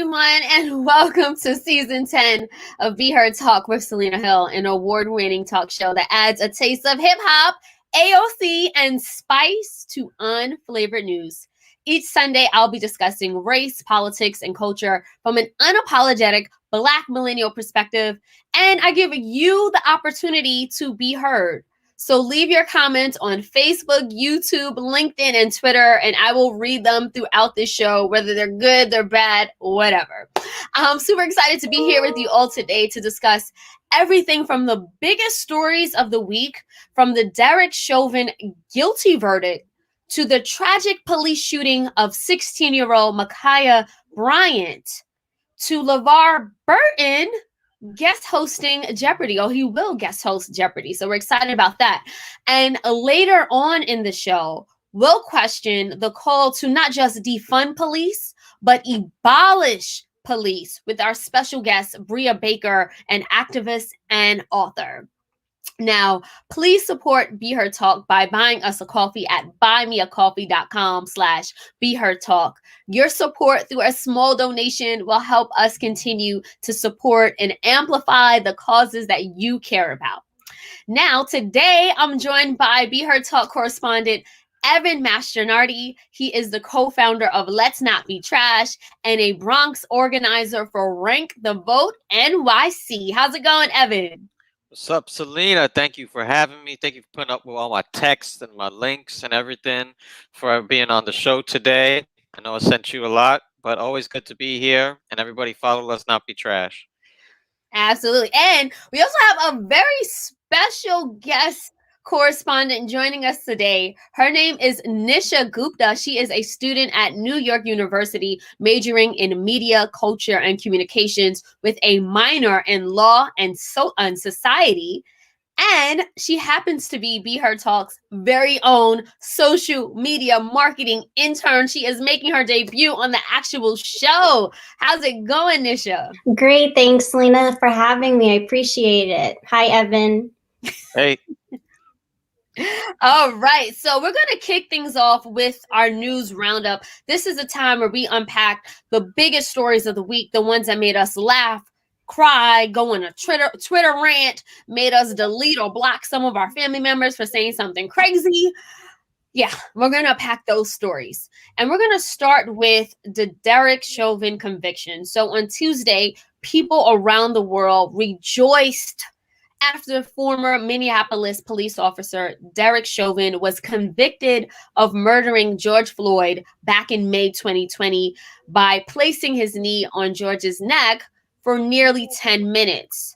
everyone, and welcome to season 10 of Be Her Talk with Selena Hill, an award-winning talk show that adds a taste of hip-hop, AOC, and spice to unflavored news. Each Sunday, I'll be discussing race, politics, and culture from an unapologetic Black millennial perspective, and I give you the opportunity to be heard. So leave your comments on Facebook, YouTube, LinkedIn, and Twitter, and I will read them throughout this show, whether they're good, they're bad, whatever. I'm super excited to be here with you all today to discuss everything from the biggest stories of the week, from the Derek Chauvin guilty verdict to the tragic police shooting of 16-year-old Ma'Khia Bryant, to Levar Burton guest hosting Jeopardy. Oh, he will guest host Jeopardy. So we're excited about that. And later on in the show, we'll question the call to not just defund police, but abolish police with our special guest, Brea Baker, an activist and author. Now, please support Be Her Talk by buying us a coffee at buymeacoffee.com/BeHerTalk. Your support through a small donation will help us continue to support and amplify the causes that you care about. Now, today, I'm joined by Be Her Talk correspondent Evan Mastrondari. He is the co-founder of Let's Not Be Trash and a Bronx organizer for Rank the Vote NYC. How's it going, Evan? What's up, Selena? Thank you for having me. Thank you for putting up with all my texts and my links and everything, for being on the show today. I know I sent you a lot, but always good to be here. And everybody follow Let's Not Be Trash. Absolutely. And we also have a very special guest correspondent joining us today. Her name is Nisha Gupta. She is a student at New York University, majoring in media, culture, and communications with a minor in law and society. And she happens to be Her Talk's very own social media marketing intern. She is making her debut on the Actionable show. How's it going, Nisha? Great. Thanks, Selena, for having me. I appreciate it. Hi, Evan. Hey. All right, so we're going to kick things off with our news roundup. This is a time where we unpack the biggest stories of the week, the ones that made us laugh, cry, go on a Twitter rant, made us delete or block some of our family members for saying something crazy. Yeah, we're going to unpack those stories. And we're going to start with the Derek Chauvin conviction. So on Tuesday, people around the world rejoiced after former Minneapolis police officer Derek Chauvin was convicted of murdering George Floyd back in May 2020 by placing his knee on George's neck for nearly 10 minutes.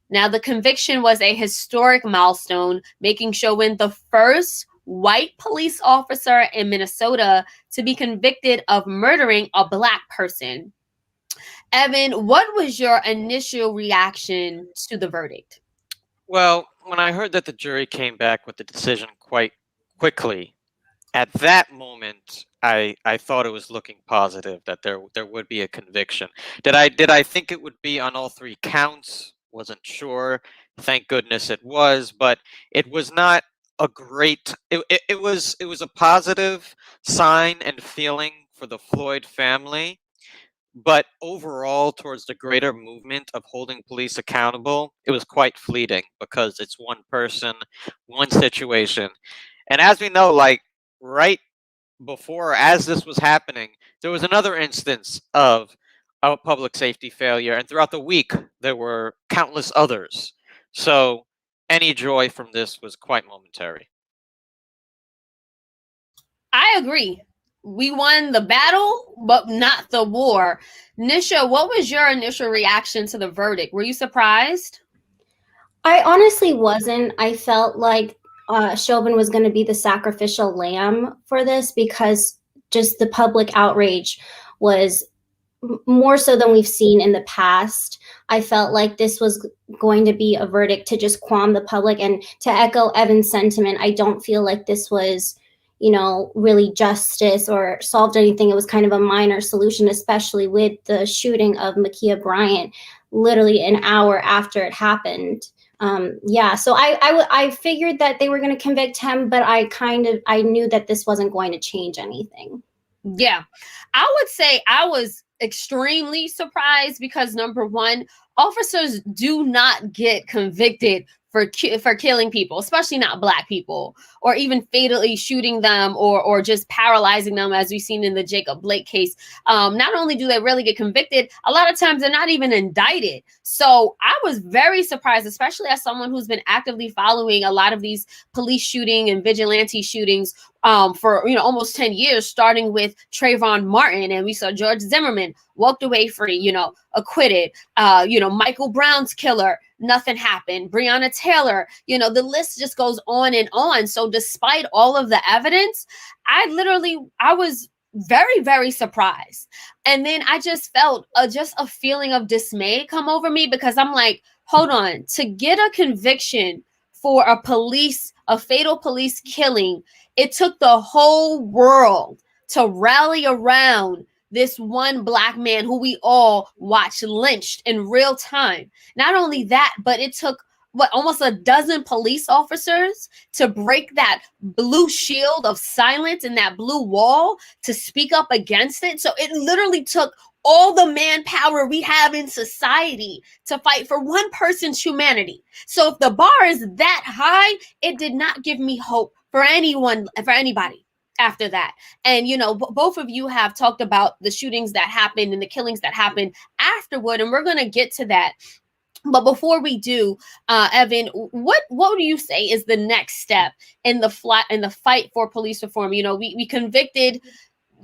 Now, the conviction was a historic milestone, making Chauvin the first white police officer in Minnesota to be convicted of murdering a Black person. Evan, what was your initial reaction to the verdict? Well, when I heard that the jury came back with the decision quite quickly, at that moment, I thought it was looking positive that there would be a conviction. Did I think it would be on all three counts? Wasn't sure. Thank goodness it was, but it was not a great. It was a positive sign and feeling for the Floyd family. But overall, towards the greater movement of holding police accountable, it was quite fleeting because it's one person, one situation. And as we know, like right before, as this was happening, there was another instance of a public safety failure. And throughout the week, there were countless others. So any joy from this was quite momentary. I agree. We won the battle, but not the war. Nisha, what was your initial reaction to the verdict? Were you surprised? I honestly wasn't. I felt like Chauvin was going to be the sacrificial lamb for this because just the public outrage was more so than we've seen in the past. I felt like this was going to be a verdict to just qualm the public. And to echo Evan's sentiment, I don't feel like this was really justice or solved anything. It was kind of a minor solution, especially with the shooting of Ma'Khia Bryant literally an hour after it happened. So I figured that they were going to convict him, but I knew that this wasn't going to change anything. Yeah, I would say I was extremely surprised because number one, officers do not get convicted for killing people, especially not Black people, or even fatally shooting them or just paralyzing them, as we've seen in the Jacob Blake case. Not only do they really get convicted, a lot of times they're not even indicted. So I was very surprised, especially as someone who's been actively following a lot of these police shooting and vigilante shootings for almost 10 years, starting with Trayvon Martin, and we saw George Zimmerman walked away free, acquitted. Michael Brown's killer, nothing happened. Breonna Taylor, the list just goes on and on. So despite all of the evidence, I was very, very surprised. And then I just felt just a feeling of dismay come over me, because I'm like, hold on, to get a conviction for a fatal police killing, it took the whole world to rally around this one Black man who we all watched lynched in real time. Not only that, but it took almost a dozen police officers to break that blue shield of silence and that blue wall to speak up against it. So it literally took all the manpower we have in society to fight for one person's humanity. So if the bar is that high, it did not give me hope for anybody after that. And, both of you have talked about the shootings that happened and the killings that happened afterward, and we're going to get to that. But before we do, Evan, what do you say is the next step in the fight for police reform? We convicted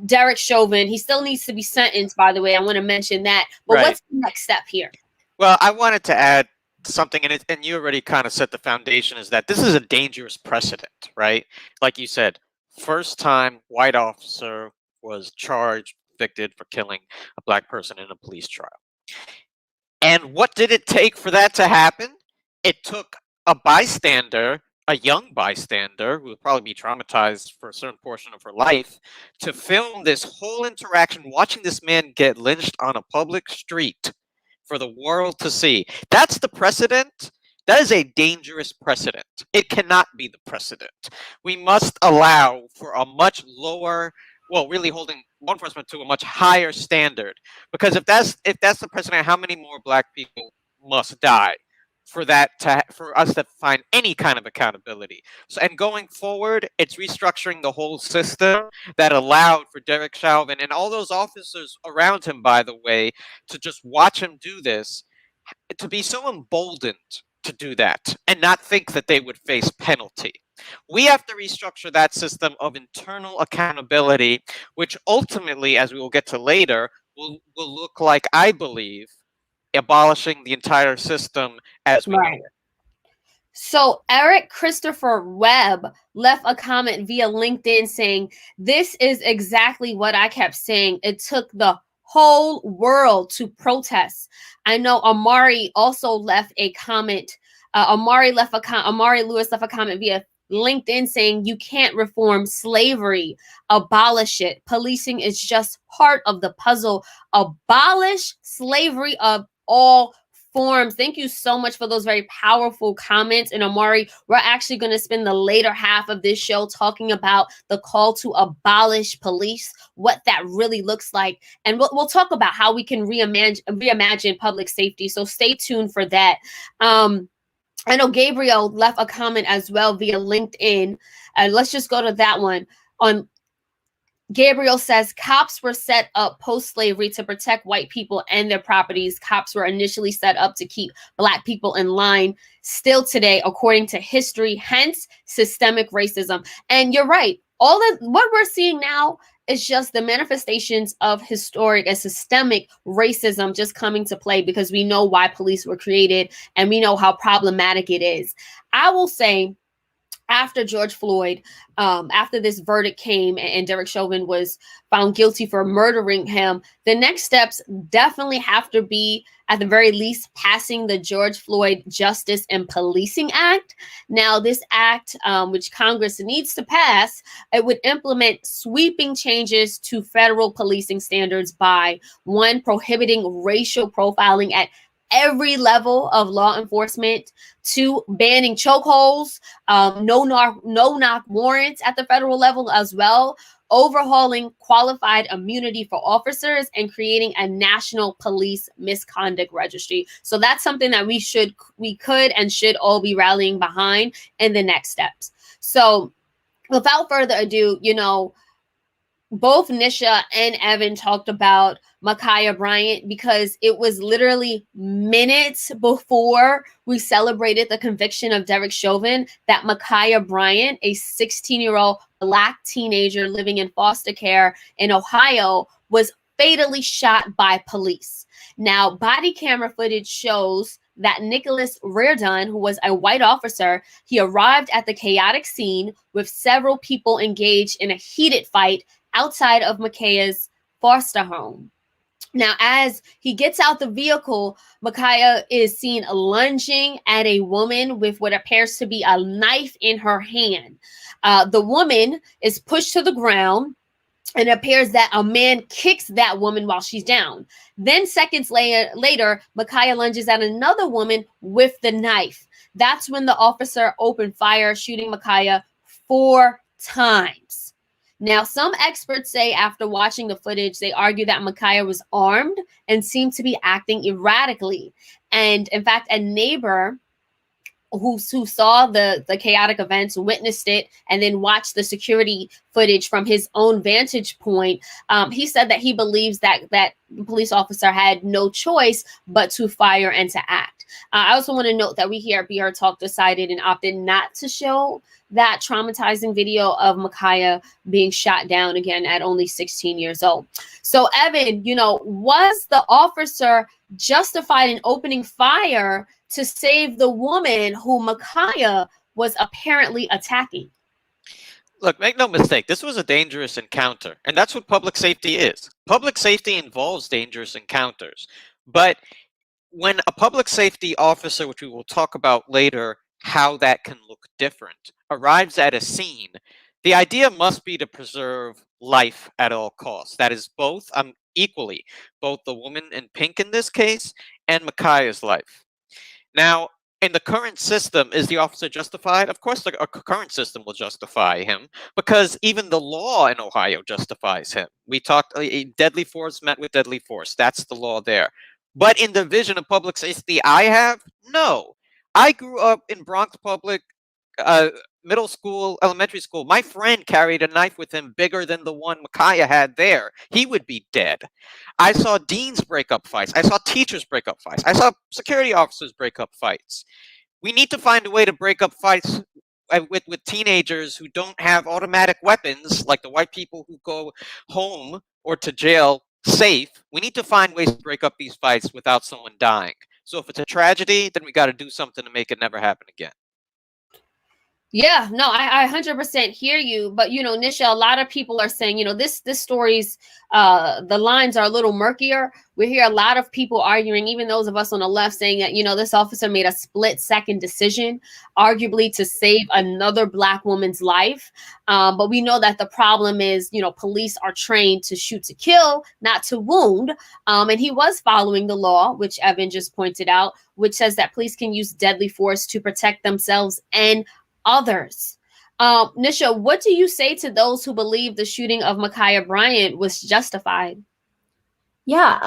Derek Chauvin. He still needs to be sentenced, by the way. I want to mention that. But What's the next step here? Well, I wanted to add something, and you already kind of set the foundation, is that this is a dangerous precedent, right? Like you said, first time white officer was charged, convicted for killing a Black person in a police trial. And what did it take for that to happen? It took a bystander, a young bystander, who would probably be traumatized for a certain portion of her life, to film this whole interaction, watching this man get lynched on a public street for the world to see. That's the precedent. That is a dangerous precedent. It cannot be the precedent. We must allow for a much lower, really holding law enforcement to a much higher standard. Because if that's the precedent, how many more Black people must die for us to find any kind of accountability? So, and going forward, it's restructuring the whole system that allowed for Derek Chauvin and all those officers around him, by the way, to just watch him do this, to be so emboldened to do that and not think that they would face penalty. We have to restructure that system of internal accountability, which ultimately, as we will get to later, will look like, I believe, abolishing the entire system as we know it. So Eric Christopher Webb left a comment via LinkedIn saying, this is exactly what I kept saying. It took the whole world to protest. I know Amari also left a comment. Amari Lewis left a comment via LinkedIn saying, you can't reform slavery, abolish it. Policing is just part of the puzzle. Abolish slavery of all forms. Thank you so much for those very powerful comments. And Amari, we're actually going to spend the later half of this show talking about the call to abolish police, what that really looks like. And we'll talk about how we can reimagine public safety. So stay tuned for that. I know Gabriel left a comment as well via LinkedIn. Let's just go to that one. Gabriel says, cops were set up post-slavery to protect white people and their properties. Cops were initially set up to keep Black people in line. Still today, according to history, hence systemic racism. And you're right. What we're seeing now is just the manifestations of historic and systemic racism just coming to play, because we know why police were created and we know how problematic it is. I will say, after George Floyd, after this verdict came and Derek Chauvin was found guilty for murdering him, the next steps definitely have to be, at the very least, passing the George Floyd Justice and Policing Act. Now, this act, which Congress needs to pass, it would implement sweeping changes to federal policing standards by, one, prohibiting racial profiling at every level of law enforcement, two, banning chokeholds, no knock warrants at the federal level as well, overhauling qualified immunity for officers, and creating a national police misconduct registry. So that's something that we could and should all be rallying behind in the next steps. So without further ado, both Nisha and Evan talked about Ma'Khia Bryant because it was literally minutes before we celebrated the conviction of Derek Chauvin that Ma'Khia Bryant, a 16-year-old Black teenager living in foster care in Ohio, was fatally shot by police. Now, body camera footage shows that Nicholas Reardon, who was a white officer, he arrived at the chaotic scene with several people engaged in a heated fight outside of Ma'Khia's foster home. Now, as he gets out the vehicle, Ma'Khia is seen lunging at a woman with what appears to be a knife in her hand. The woman is pushed to the ground, and it appears that a man kicks that woman while she's down. Then seconds later, Ma'Khia lunges at another woman with the knife. That's when the officer opened fire, shooting Ma'Khia 4 times. Now, some experts say after watching the footage, they argue that Ma'Khia was armed and seemed to be acting erratically. And in fact, a neighbor who saw the chaotic events, witnessed it, and then watched the security footage from his own vantage point, he said that he believes that the police officer had no choice but to fire and to act. I also want to note that we here at Be Heard Talk decided and opted not to show that traumatizing video of Ma'Khia being shot down again at only 16 years old. So, Evan, was the officer justified in opening fire to save the woman who Ma'Khia was apparently attacking? Look, make no mistake, this was a dangerous encounter, and that's what public safety is. Public safety involves dangerous encounters. But when a public safety officer, which we will talk about later, how that can look different, arrives at a scene, the idea must be to preserve life at all costs. That is both, equally, both the woman in pink in this case and Ma'Khia's life. Now, in the current system, is the officer justified? Of course, the current system will justify him because even the law in Ohio justifies him. We talked deadly force met with deadly force. That's the law there. But in the vision of public safety I have, no. I grew up in Bronx Public middle school, elementary school. My friend carried a knife with him bigger than the one Ma'Khia had there. He would be dead. I saw deans break up fights. I saw teachers break up fights. I saw security officers break up fights. We need to find a way to break up fights with teenagers who don't have automatic weapons, like the white people who go home or to jail safe. We need to find ways to break up these fights without someone dying. So if it's a tragedy, then we got to do something to make it never happen again. Yeah, no, I 100% hear you. But, Nisha, a lot of people are saying, this story's, the lines are a little murkier. We hear a lot of people arguing, even those of us on the left, saying that, this officer made a split-second decision, arguably to save another Black woman's life. But we know that the problem is, police are trained to shoot to kill, not to wound. And he was following the law, which Evan just pointed out, which says that police can use deadly force to protect themselves and others. Nisha, what do you say to those who believe the shooting of Ma'Khia Bryant was justified? Yeah,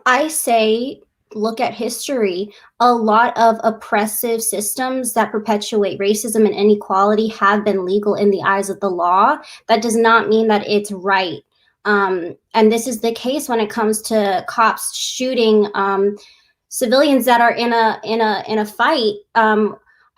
I say look at history. A lot of oppressive systems that perpetuate racism and inequality have been legal in the eyes of the law. That does not mean that it's right. And this is the case when it comes to cops shooting civilians that are in a fight.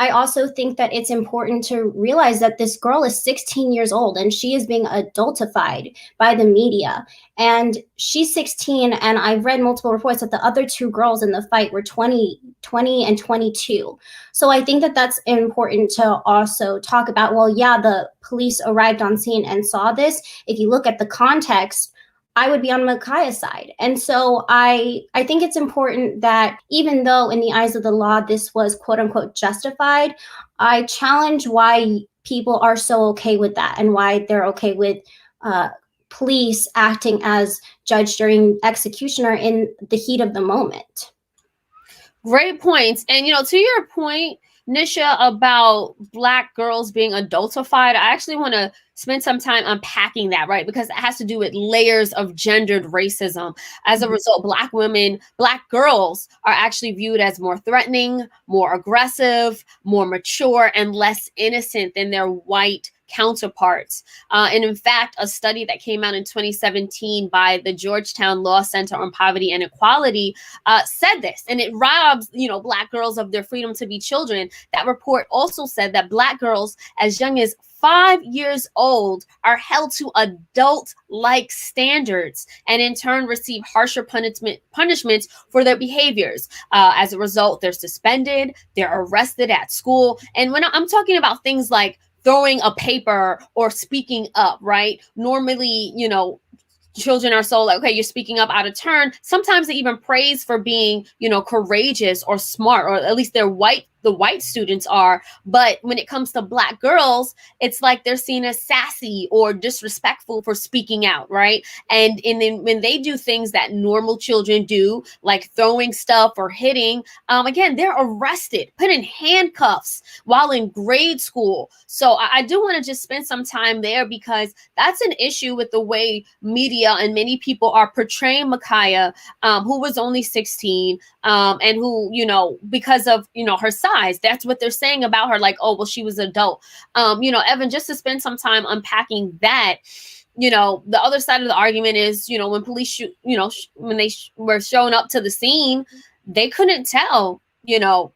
I also think that it's important to realize that this girl is 16 years old and she is being adultified by the media. And she's 16, and I've read multiple reports that the other two girls in the fight were 20 and 22. So I think that that's important to also talk about. Well, yeah, the police arrived on scene and saw this. If you look at the context, I would be on Ma'Khia's side. And so I think it's important that even though in the eyes of the law, this was quote unquote justified, I challenge why people are so okay with that and why they're okay with police acting as judge, jury, executioner in the heat of the moment. Great points. And, to your point, Nisha, about Black girls being adultified, I actually want to spend some time unpacking that, right? Because it has to do with layers of gendered racism. As a result, Black women, Black girls are actually viewed as more threatening, more aggressive, more mature, and less innocent than their white counterparts. And in fact, a study that came out in 2017 by the Georgetown Law Center on Poverty and Equality said this, and it robs, Black girls of their freedom to be children. That report also said that Black girls as young as 5 years old are held to adult-like standards and in turn receive harsher punishments for their behaviors. As a result, they're suspended, they're arrested at school. And when I'm talking about things like throwing a paper or speaking up, right? Normally, children are so like, okay, you're speaking up out of turn. Sometimes they even praise for being, courageous or smart, or at least the white students are. But when it comes to Black girls, it's like they're seen as sassy or disrespectful for speaking out, right? And then when they do things that normal children do, like throwing stuff or hitting, again, they're arrested, put in handcuffs while in grade school. So I do want to just spend some time there, because that's an issue with the way media and many people are portraying Ma'Khia, who was only 16, and who, because of, her size, that's what they're saying about her. Like, oh, well, she was adult. Evan, just to spend some time unpacking that, the other side of the argument is, when police when they were showing up to the scene, they couldn't tell, who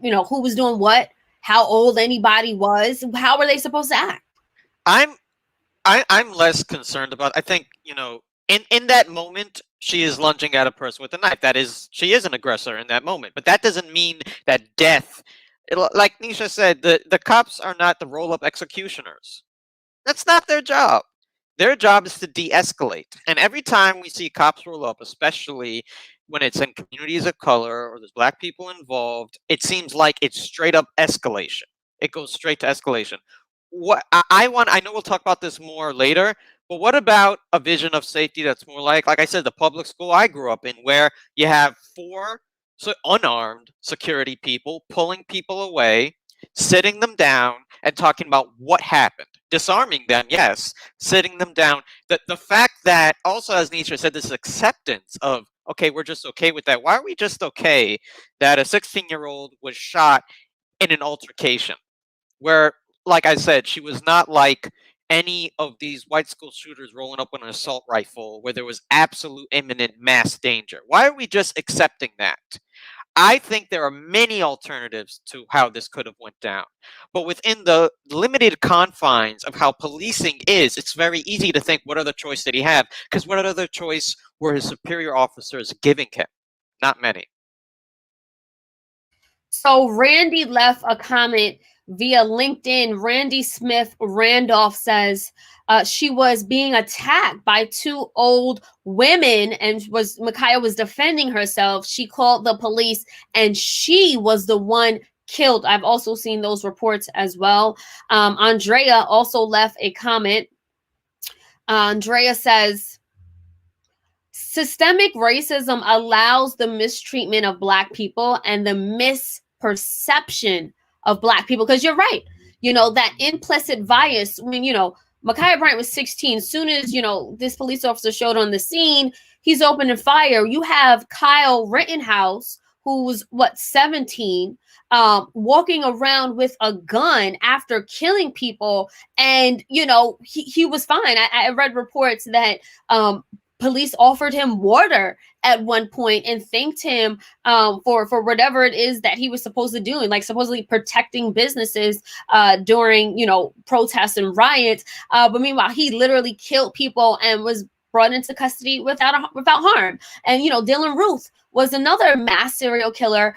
was doing what, how old anybody was. How were they supposed to act? I'm less concerned about, I think, in that moment, she is lunging at a person with a knife. She is an aggressor in that moment. But that doesn't mean that death, like Nisha said, the cops are not the roll-up executioners. That's not their job. Their job is to de-escalate. And every time we see cops roll up, especially when it's in communities of color or there's Black people involved, it seems like it's straight up escalation. It goes straight to escalation. What I know we'll talk about this more later, but what about a vision of safety that's more like I said, the public school I grew up in, where you have 4 unarmed security people pulling people away, sitting them down, and talking about what happened. Disarming them, yes, sitting them down. The fact that also, as Nisha said, this acceptance of, okay, we're just okay with that. Why are we just okay that a 16-year-old was shot in an altercation where, like I said, she was not like any of these white school shooters rolling up with an assault rifle where there was absolute imminent mass danger? Why are we just accepting that? I think there are many alternatives to how this could have went down. But within the limited confines of how policing is, it's very easy to think, what other choice did he have? Because what other choice were his superior officers giving him? Not many. So Randy left a comment via LinkedIn. Randy Smith Randolph says she was being attacked by 2 old women, and Ma'Khia was defending herself. She called the police, and she was the one killed. I've also seen those reports as well. Andrea also left a comment. Andrea says, systemic racism allows the mistreatment of Black people and the misperception of Black people. Because you're right, that implicit bias when, Ma'Khia Bryant was 16. As soon as, this police officer showed on the scene, he's opening fire. You have Kyle Rittenhouse, who's 17, walking around with a gun after killing people. And, he was fine. I read reports that police offered him water at one point and thanked him for whatever it is that he was supposed to do, and like supposedly protecting businesses during protests and riots. But meanwhile, he literally killed people and was brought into custody without harm. And Dylan Ruth was another mass serial killer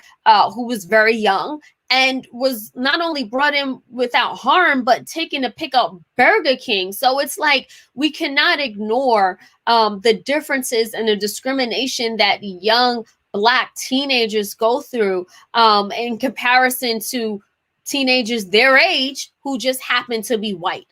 who was very young and was not only brought in without harm, but taken to pick up Burger King. So it's like we cannot ignore the differences and the discrimination that young Black teenagers go through in comparison to teenagers their age who just happen to be white.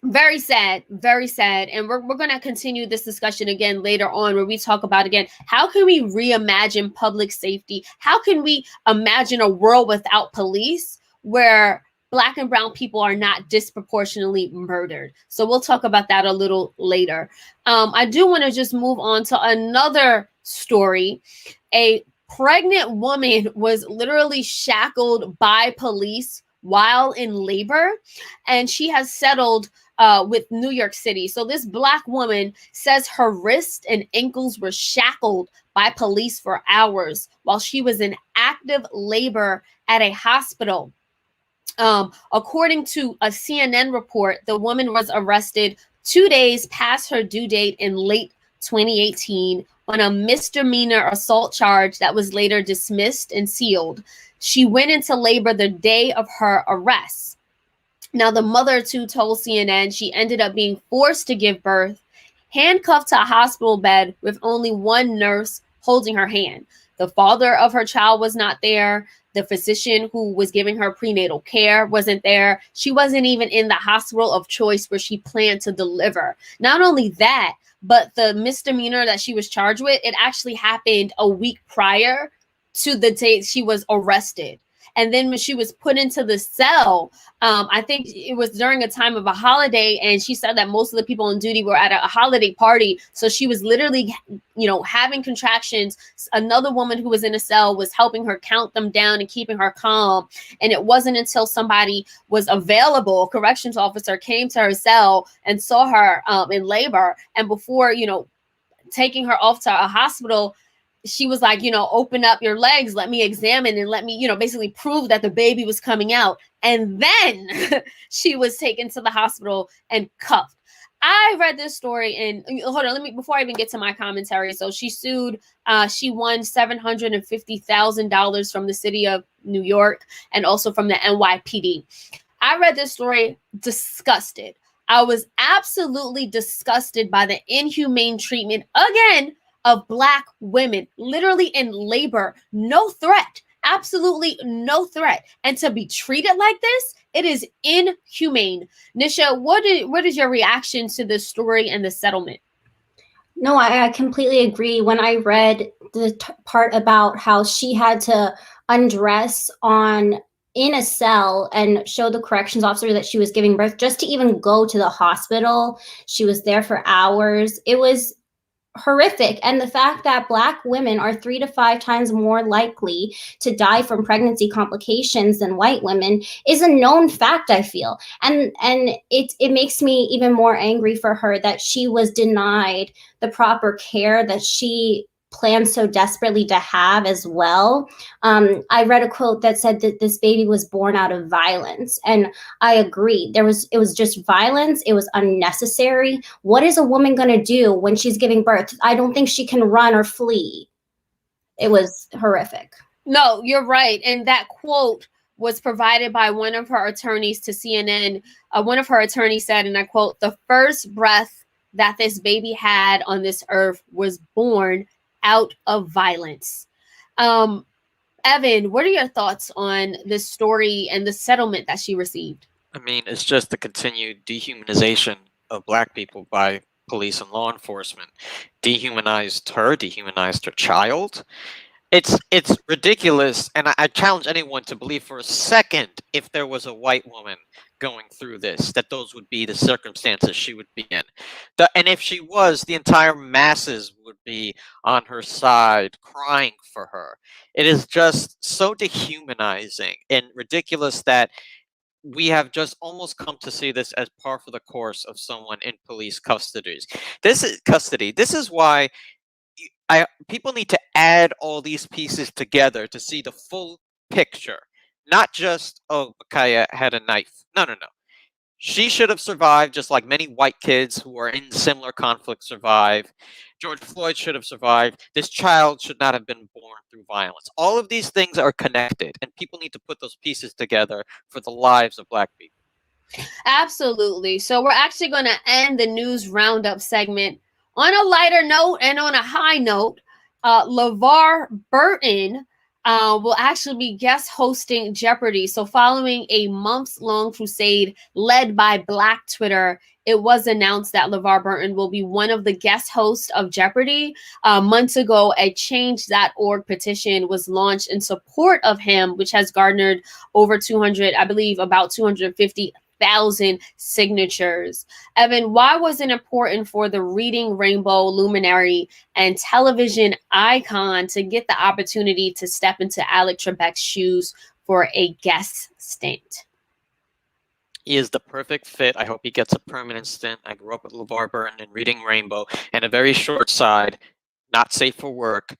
Very sad, very sad. And we're going to continue this discussion again later on, where we talk about, again, how can we reimagine public safety? How can we imagine a world without police where Black and brown people are not disproportionately murdered? So we'll talk about that a little later. I do want to just move on to another story. A pregnant woman was literally shackled by police while in labor, and she has settled with New York City. So this Black woman says her wrists and ankles were shackled by police for hours while she was in active labor at a hospital. According to a CNN report, the woman was arrested 2 days past her due date in late 2018 on a misdemeanor assault charge that was later dismissed and sealed. She went into labor the day of her arrest. Now, the mother, too, told CNN she ended up being forced to give birth, handcuffed to a hospital bed with only one nurse holding her hand. The father of her child was not there. The physician who was giving her prenatal care wasn't there. She wasn't even in the hospital of choice where she planned to deliver. Not only that, but the misdemeanor that she was charged with, it actually happened a week prior to the date she was arrested. And then when she was put into the cell, I think it was during a time of a holiday, and she said that most of the people on duty were at a holiday party. So she was literally, having contractions. Another woman who was in a cell was helping her count them down and keeping her calm. And it wasn't until somebody was available, a corrections officer came to her cell and saw her in labor. And before, taking her off to a hospital, she was like, open up your legs, let me examine and let me, basically prove that the baby was coming out. And then she was taken to the hospital and cuffed. I read this story, and hold on, before I even get to my commentary. So she sued, she won $750,000 from the city of New York and also from the NYPD. I read this story disgusted. I was absolutely disgusted by the inhumane treatment, again, of Black women, literally in labor, no threat, absolutely no threat. And to be treated like this, it is inhumane. Nisha, what is your reaction to this story and the settlement? No, I completely agree. When I read the part about how she had to undress in a cell and show the corrections officer that she was giving birth just to even go to the hospital, she was there for hours. It was horrific. And the fact that Black women are 3 to 5 times more likely to die from pregnancy complications than white women is a known fact, I feel. And it makes me even more angry for her that she was denied the proper care that she plans so desperately to have as well. I read a quote that said that this baby was born out of violence, and I agree. It was just violence. It was unnecessary. What is a woman going to do when she's giving birth? I don't think she can run or flee. It was horrific. No, you're right. And that quote was provided by one of her attorneys to CNN. One of her attorneys said, and I quote, "The first breath that this baby had on this earth was born out of violence." Evan, what are your thoughts on this story and the settlement that she received? I mean, it's just the continued dehumanization of Black people by police and law enforcement. Dehumanized her child. It's ridiculous, and I challenge anyone to believe for a second, if there was a white woman going through this, that those would be the circumstances she would be in. And if she was, the entire masses would be on her side, crying for her. It is just so dehumanizing and ridiculous that we have just almost come to see this as par for the course of someone in police custody. This is why people need to add all these pieces together to see the full picture. Not just, oh, Ma'Khia had a knife. No. She should have survived, just like many white kids who are in similar conflicts survive. George Floyd should have survived. This child should not have been born through violence. All of these things are connected, and people need to put those pieces together for the lives of Black people. Absolutely. So we're actually going to end the news roundup segment on a lighter note and on a high note. Levar Burton will actually be guest hosting Jeopardy. So, following a months-long crusade led by Black Twitter, it was announced that Levar Burton will be one of the guest hosts of Jeopardy. Months ago, a change.org petition was launched in support of him, which has garnered over 200, I believe, about 250,000 signatures. Evan, why was it important for the Reading Rainbow luminary and television icon to get the opportunity to step into Alec Trebek's shoes for a guest stint? He is the perfect fit. I hope he gets a permanent stint. I grew up with LeVar Burton and Reading Rainbow, and a very short side, not safe for work,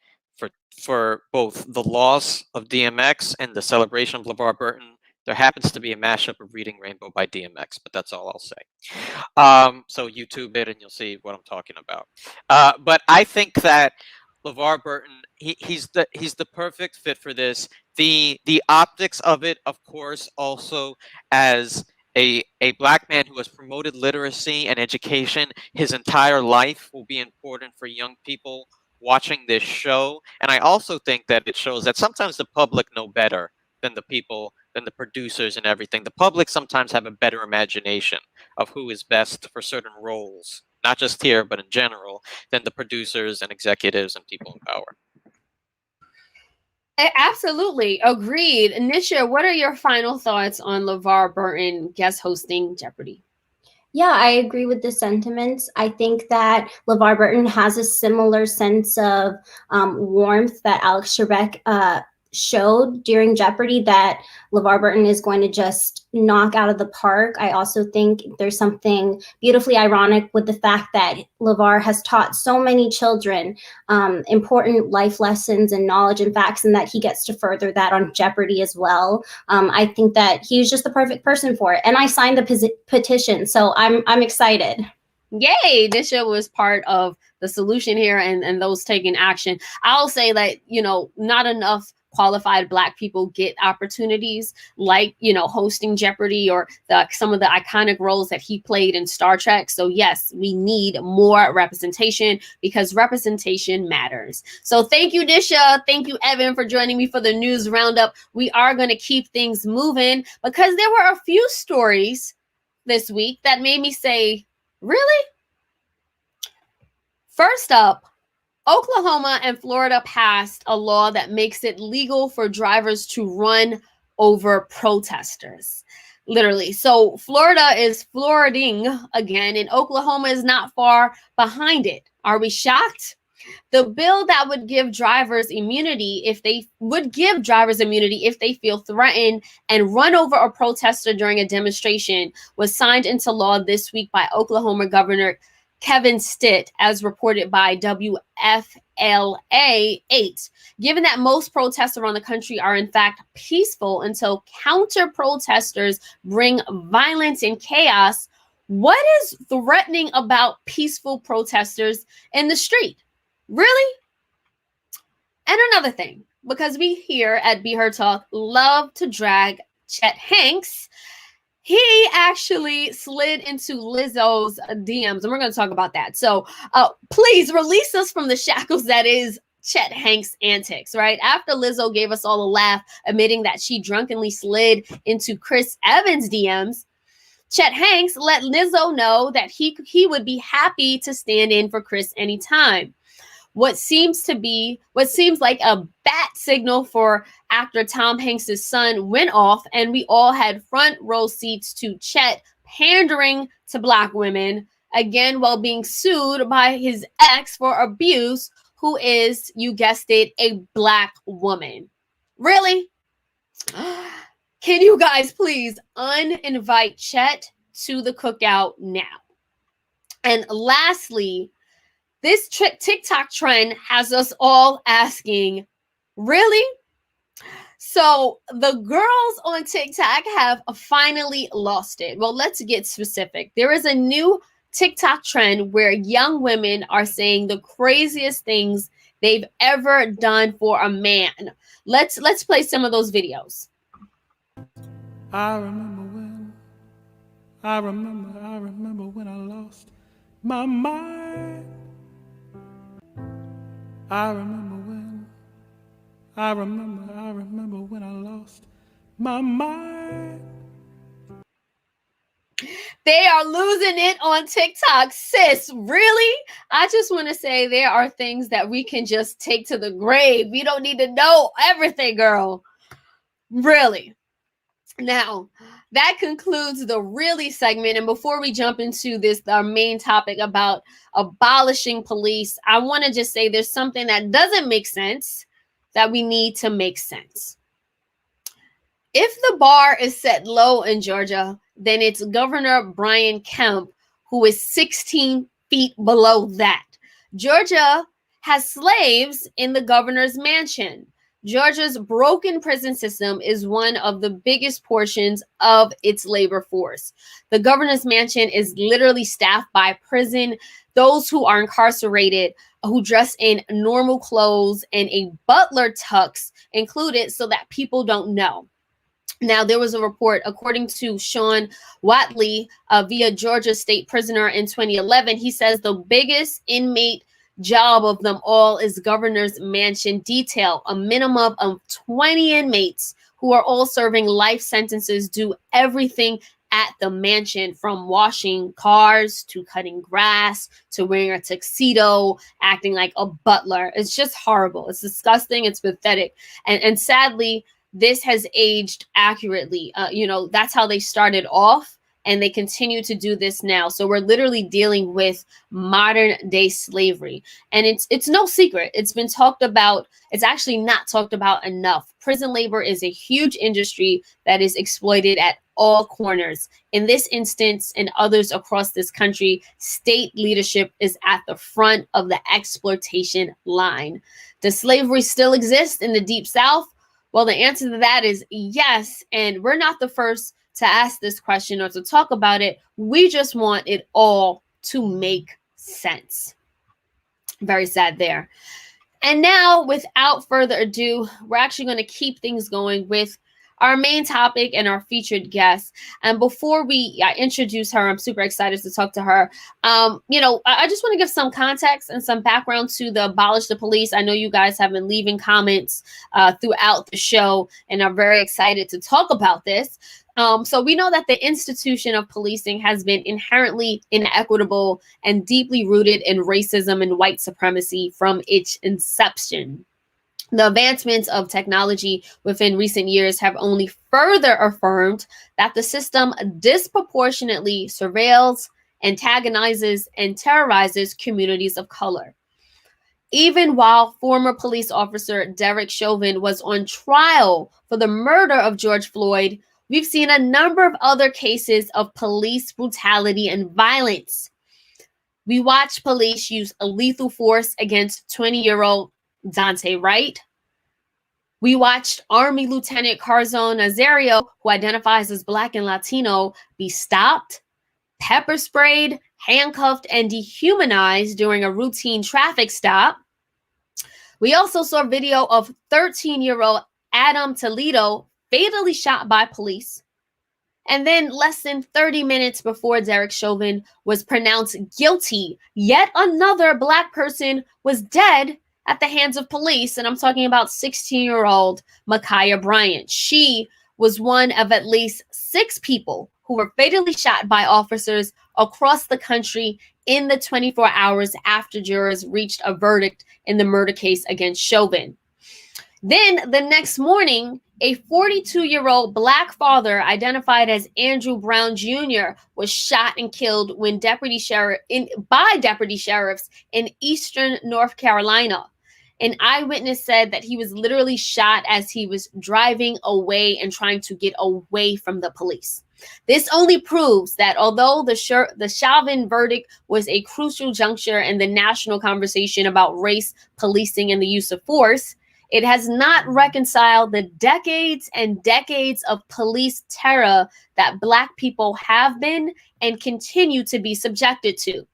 for both the loss of DMX and the celebration of LeVar Burton. There happens to be a mashup of Reading Rainbow by DMX, but that's all I'll say. So YouTube it and you'll see what I'm talking about. But I think that LeVar Burton, he's the perfect fit for this. The optics of it, of course, also as a Black man who has promoted literacy and education his entire life will be important for young people watching this show. And I also think that it shows that sometimes the public know better than the people, than the producers and everything. The public sometimes have a better imagination of who is best for certain roles, not just here, but in general, than the producers and executives and people in power. Absolutely. Agreed. Nisha, what are your final thoughts on LeVar Burton guest hosting Jeopardy? Yeah, I agree with the sentiments. I think that LeVar Burton has a similar sense of warmth that Alex Trebek showed during Jeopardy that LeVar Burton is going to just knock out of the park. I also think there's something beautifully ironic with the fact that LeVar has taught so many children important life lessons and knowledge and facts, and that he gets to further that on Jeopardy as well. I think that he's just the perfect person for it. And I signed the petition, so I'm excited. Yay, Nisha was part of the solution here and those taking action. I'll say that, not enough qualified Black people get opportunities like, hosting Jeopardy or some of the iconic roles that he played in Star Trek. So yes, we need more representation because representation matters. So thank you, Nisha. Thank you, Evan, for joining me for the news roundup. We are going to keep things moving because there were a few stories this week that made me say, really? First up, Oklahoma and Florida passed a law that makes it legal for drivers to run over protesters. Literally. So Florida is floriding again, and Oklahoma is not far behind it. Are we shocked? The bill that would give drivers immunity if they feel threatened and run over a protester during a demonstration was signed into law this week by Oklahoma Governor Kevin Stitt, as reported by WFLA 8. Given that most protests around the country are in fact peaceful until counter-protesters bring violence and chaos, what is threatening about peaceful protesters in the street? Really? And another thing, because we here at Be Her Talk love to drag Chet Hanks, he actually slid into Lizzo's DMs, and we're going to talk about that. So please release us from the shackles that is Chet Hanks' antics, right? After Lizzo gave us all a laugh, admitting that she drunkenly slid into Chris Evans' DMs, Chet Hanks let Lizzo know that he would be happy to stand in for Chris anytime. What seems like a bat signal for actor Tom Hanks' son went off, and we all had front row seats to Chet pandering to Black women, again, while being sued by his ex for abuse, who is, you guessed it, a Black woman. Really? Can you guys please uninvite Chet to the cookout now? And lastly, this TikTok trend has us all asking, really? So the girls on TikTok have finally lost it. Well, let's get specific. There is a new TikTok trend where young women are saying the craziest things they've ever done for a man. Let's play some of those videos. I remember when I lost my mind. I remember I remember when I lost my mind. They are losing it on TikTok. Sis, really? I just want to say there are things that we can just take to the grave. You don't need to know everything, girl. Really. Now, that concludes the really segment. And before we jump into this, our main topic about abolishing police, I want to just say there's something that doesn't make sense that we need to make sense. If the bar is set low in Georgia, then it's Governor Brian Kemp who is 16 feet below that. Georgia has slaves in the governor's mansion. Georgia's broken prison system is one of the biggest portions of its labor force. The governor's mansion is literally staffed by those who are incarcerated, who dress in normal clothes and a butler tux included so that people don't know. Now, there was a report, according to Sean Watley, via Georgia State Prisoner in 2011. He says the biggest inmate job of them all is governor's mansion detail. A minimum of 20 inmates who are all serving life sentences do everything at the mansion, from washing cars to cutting grass to wearing a tuxedo, acting like a butler. It's just horrible. It's disgusting. It's pathetic. And sadly, this has aged accurately. That's how they started off, and they continue to do this now. So we're literally dealing with modern day slavery. And it's no secret. It's been talked about. It's actually not talked about enough. Prison labor is a huge industry that is exploited at all corners. In this instance and others across this country, state leadership is at the front of the exploitation line. Does slavery still exist in the Deep South? Well, the answer to that is yes. And we're not the first to ask this question or to talk about it. We just want it all to make sense. Very sad there. And now, without further ado, we're actually going to keep things going with our main topic and our featured guest. And before we introduce her, I'm super excited to talk to her. I just want to give some context and some background to the Abolish the Police. I know you guys have been leaving comments throughout the show and are very excited to talk about this. So we know that the institution of policing has been inherently inequitable and deeply rooted in racism and white supremacy from its inception. The advancements of technology within recent years have only further affirmed that the system disproportionately surveils, antagonizes, and terrorizes communities of color. Even while former police officer Derek Chauvin was on trial for the murder of George Floyd, we've seen a number of other cases of police brutality and violence. We watched police use a lethal force against 20-year-old Daunte, right? We watched Army Lieutenant Carzon Nazario, who identifies as Black and Latino, be stopped, pepper sprayed, handcuffed, and dehumanized during a routine traffic stop. We also saw video of 13-year-old Adam Toledo fatally shot by police. And then less than 30 minutes before Derek Chauvin was pronounced guilty, yet another Black person was dead at the hands of police. And I'm talking about 16-year-old Ma'Khia Bryant. She was one of at least 6 people who were fatally shot by officers across the country in the 24 hours after jurors reached a verdict in the murder case against Chauvin. Then the next morning, a 42-year-old Black father identified as Andrew Brown Jr. was shot and killed when by deputy sheriffs in eastern North Carolina. An eyewitness said that he was literally shot as he was driving away and trying to get away from the police. This only proves that although the Chauvin verdict was a crucial juncture in the national conversation about race, policing, and the use of force, it has not reconciled the decades and decades of police terror that Black people have been and continue to be subjected to.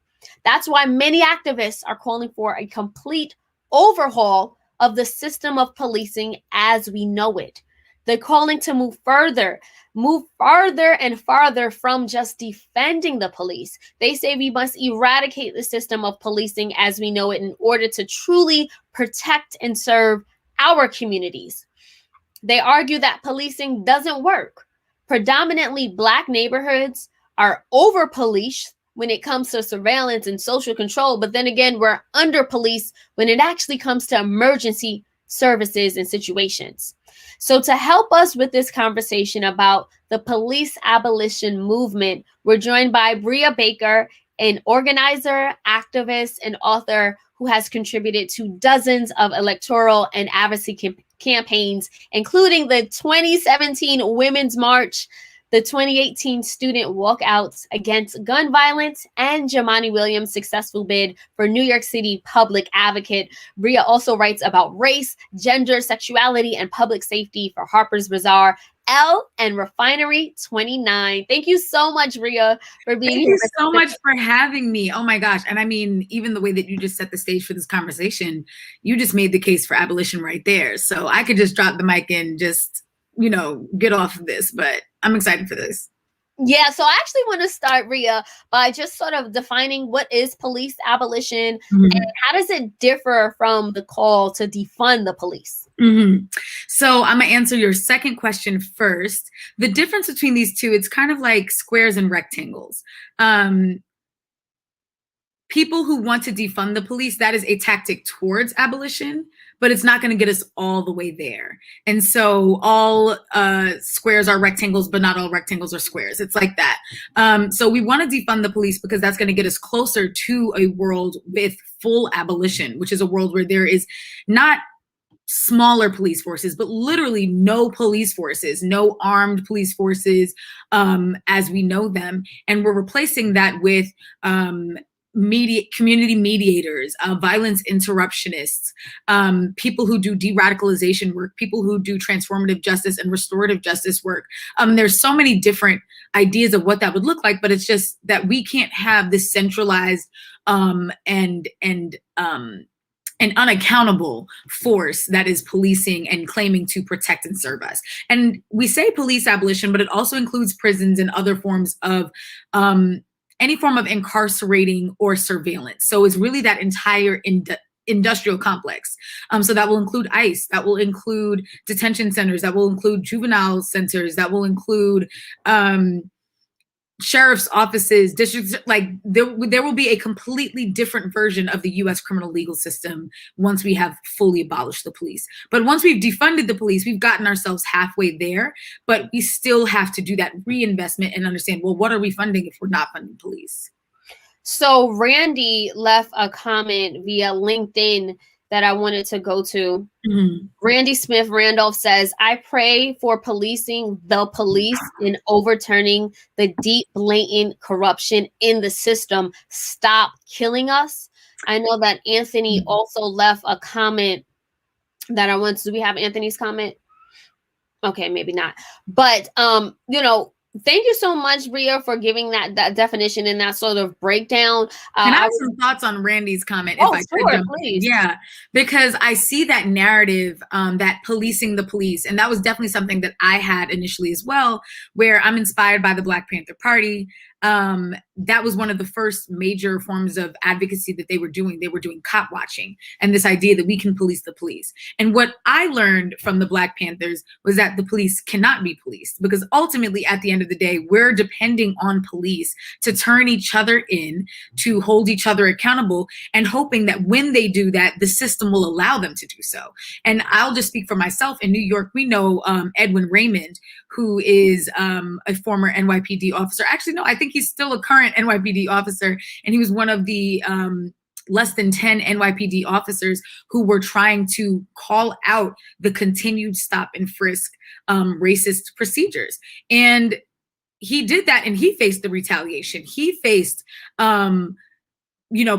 That's why many activists are calling for a complete overhaul of the system of policing as we know it. They're calling to move farther and farther from just defending the police. They say we must eradicate the system of policing as we know it in order to truly protect and serve our communities. They argue that policing doesn't work. Predominantly Black neighborhoods are over-policed when it comes to surveillance and social control, but then again, we're under-policed when it actually comes to emergency services and situations. So to help us with this conversation about the police abolition movement, we're joined by Brea Baker, an organizer, activist, and author who has contributed to dozens of electoral and advocacy campaigns, including the 2017 Women's March, the 2018 student walkouts against gun violence, and Jumaane Williams' successful bid for New York City public advocate. Brea also writes about race, gender, sexuality, and public safety for Harper's Bazaar, Elle, and Refinery 29. Thank you so much, Brea, for being here. Thank you so much for having me. Oh my gosh. And I mean, even the way that you just set the stage for this conversation, you just made the case for abolition right there. So I could just drop the mic and just, get off of this, but I'm excited for this. Yeah, so I actually want to start, Brea, by just sort of defining what is police abolition and how does it differ from the call to defund the police? So I'm going to answer your second question first. The difference between these two, it's kind of like squares and rectangles. People who want to defund the police, that is a tactic towards abolition, but it's not going to get us all the way there. And so all squares are rectangles, but not all rectangles are squares. It's like that. So we want to defund the police because that's going to get us closer to a world with full abolition, which is a world where there is not smaller police forces, but literally no police forces, no armed police forces as we know them. And we're replacing that with community mediators, violence interruptionists, people who do de-radicalization work, people who do transformative justice and restorative justice work. There's so many different ideas of what that would look like, but it's just that we can't have this centralized and unaccountable force that is policing and claiming to protect and serve us. And we say police abolition, but it also includes prisons and other forms of any form of incarcerating or surveillance. So it's really that entire industrial complex. So that will include ICE, that will include detention centers, that will include juvenile centers, that will include sheriff's offices, districts. Like there will be a completely different version of the US criminal legal system once we have fully abolished the police. But once we've defunded the police, we've gotten ourselves halfway there, but we still have to do that reinvestment and understand, well, what are we funding if we're not funding police? So Randy left a comment via LinkedIn that I wanted to go to. Randy Smith Randolph says, I pray for policing the police and overturning the deep, blatant corruption in the system. Stop killing us. I know that Anthony also left a comment that I want to. Do we have Anthony's comment? Okay, maybe not. But, thank you so much, Brea, for giving that definition and that sort of breakdown. Can I have some thoughts on Randy's comment? If I could, please. Yeah, because I see that narrative, that policing the police, and that was definitely something that I had initially as well, where I'm inspired by the Black Panther Party. That was one of the first major forms of advocacy that they were doing. They were doing cop watching and this idea that we can police the police. And what I learned from the Black Panthers was that the police cannot be policed, because ultimately at the end of the day, we're depending on police to turn each other in, to hold each other accountable, and hoping that when they do that, the system will allow them to do so. And I'll just speak for myself. In New York, we know Edwin Raymond, who is a former NYPD officer. Actually, no, I think he's still a current NYPD officer. And he was one of the less than 10 NYPD officers who were trying to call out the continued stop and frisk racist procedures. And he did that, and he faced the retaliation. He faced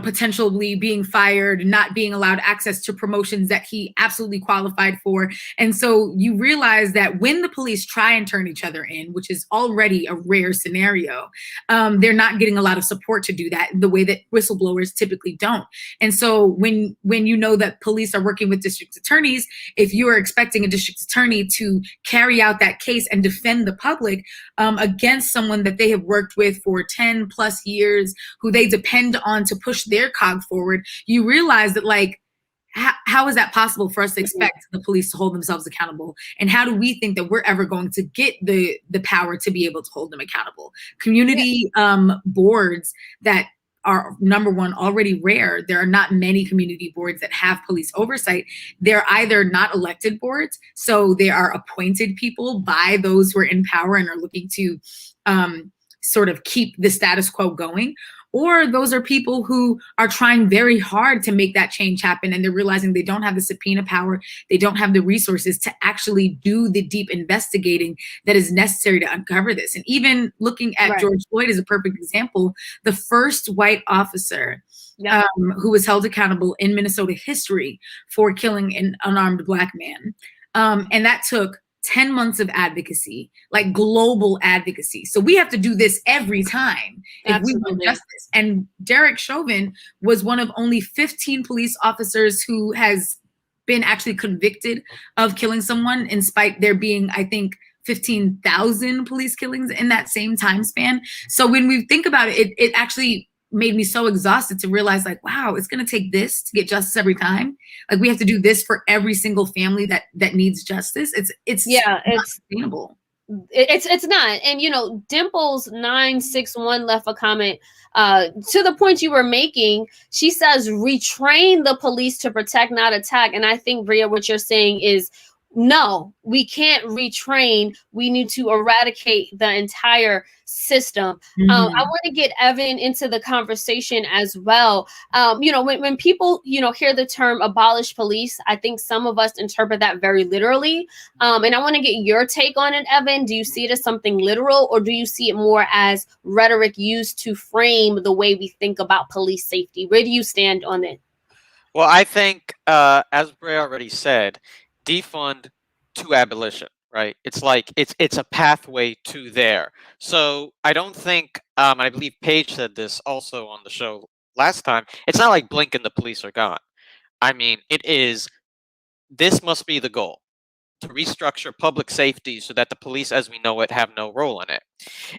potentially being fired, not being allowed access to promotions that he absolutely qualified for. And so you realize that when the police try and turn each other in, which is already a rare scenario, they're not getting a lot of support to do that the way that whistleblowers typically don't. And so when you know that police are working with district attorneys, if you are expecting a district attorney to carry out that case and defend the public against someone that they have worked with for 10 plus years, who they depend on to push their cog forward, you realize that, like, how is that possible for us to expect the police to hold themselves accountable? And how do we think that we're ever going to get the power to be able to hold them accountable? Community boards that are, number one, already rare. There are not many community boards that have police oversight. They're either not elected boards, so they are appointed people by those who are in power and are looking to sort of keep the status quo going, or those are people who are trying very hard to make that change happen, and they're realizing they don't have the subpoena power, they don't have the resources to actually do the deep investigating that is necessary to uncover this. And even looking at George Floyd is a perfect example. The first white officer who was held accountable in Minnesota history for killing an unarmed Black man. And that took 10 months of advocacy, like global advocacy. So we have to do this every time if we want justice. And Derek Chauvin was one of only 15 police officers who has been actually convicted of killing someone, in spite there being, I think, 15,000 police killings in that same time span. So when we think about it, it actually made me so exhausted to realize, like, wow, it's going to take this to get justice every time. Like, we have to do this for every single family that needs justice. It's not sustainable. It's not. And, you know, Dimples 961 left a comment to the point you were making. She says, retrain the police to protect, not attack. And I think, Brea, what you're saying is, no, we can't retrain. We need to eradicate the entire system. I want to get Evan into the conversation as well. You know, when people, you know, hear the term abolish police, I think some of us interpret that very literally. And I want to get your take on it, Evan. Do you see it as something literal, or do you see it more as rhetoric used to frame the way we think about police safety? Where do you stand on it? Well, I think, as Brea already said, defund to abolition, right? It's like it's a pathway to there. So I don't think, I believe Paige said this also on the show last time, it's not like blink and the police are gone. I mean, this must be the goal, to restructure public safety so that the police as we know it have no role in it.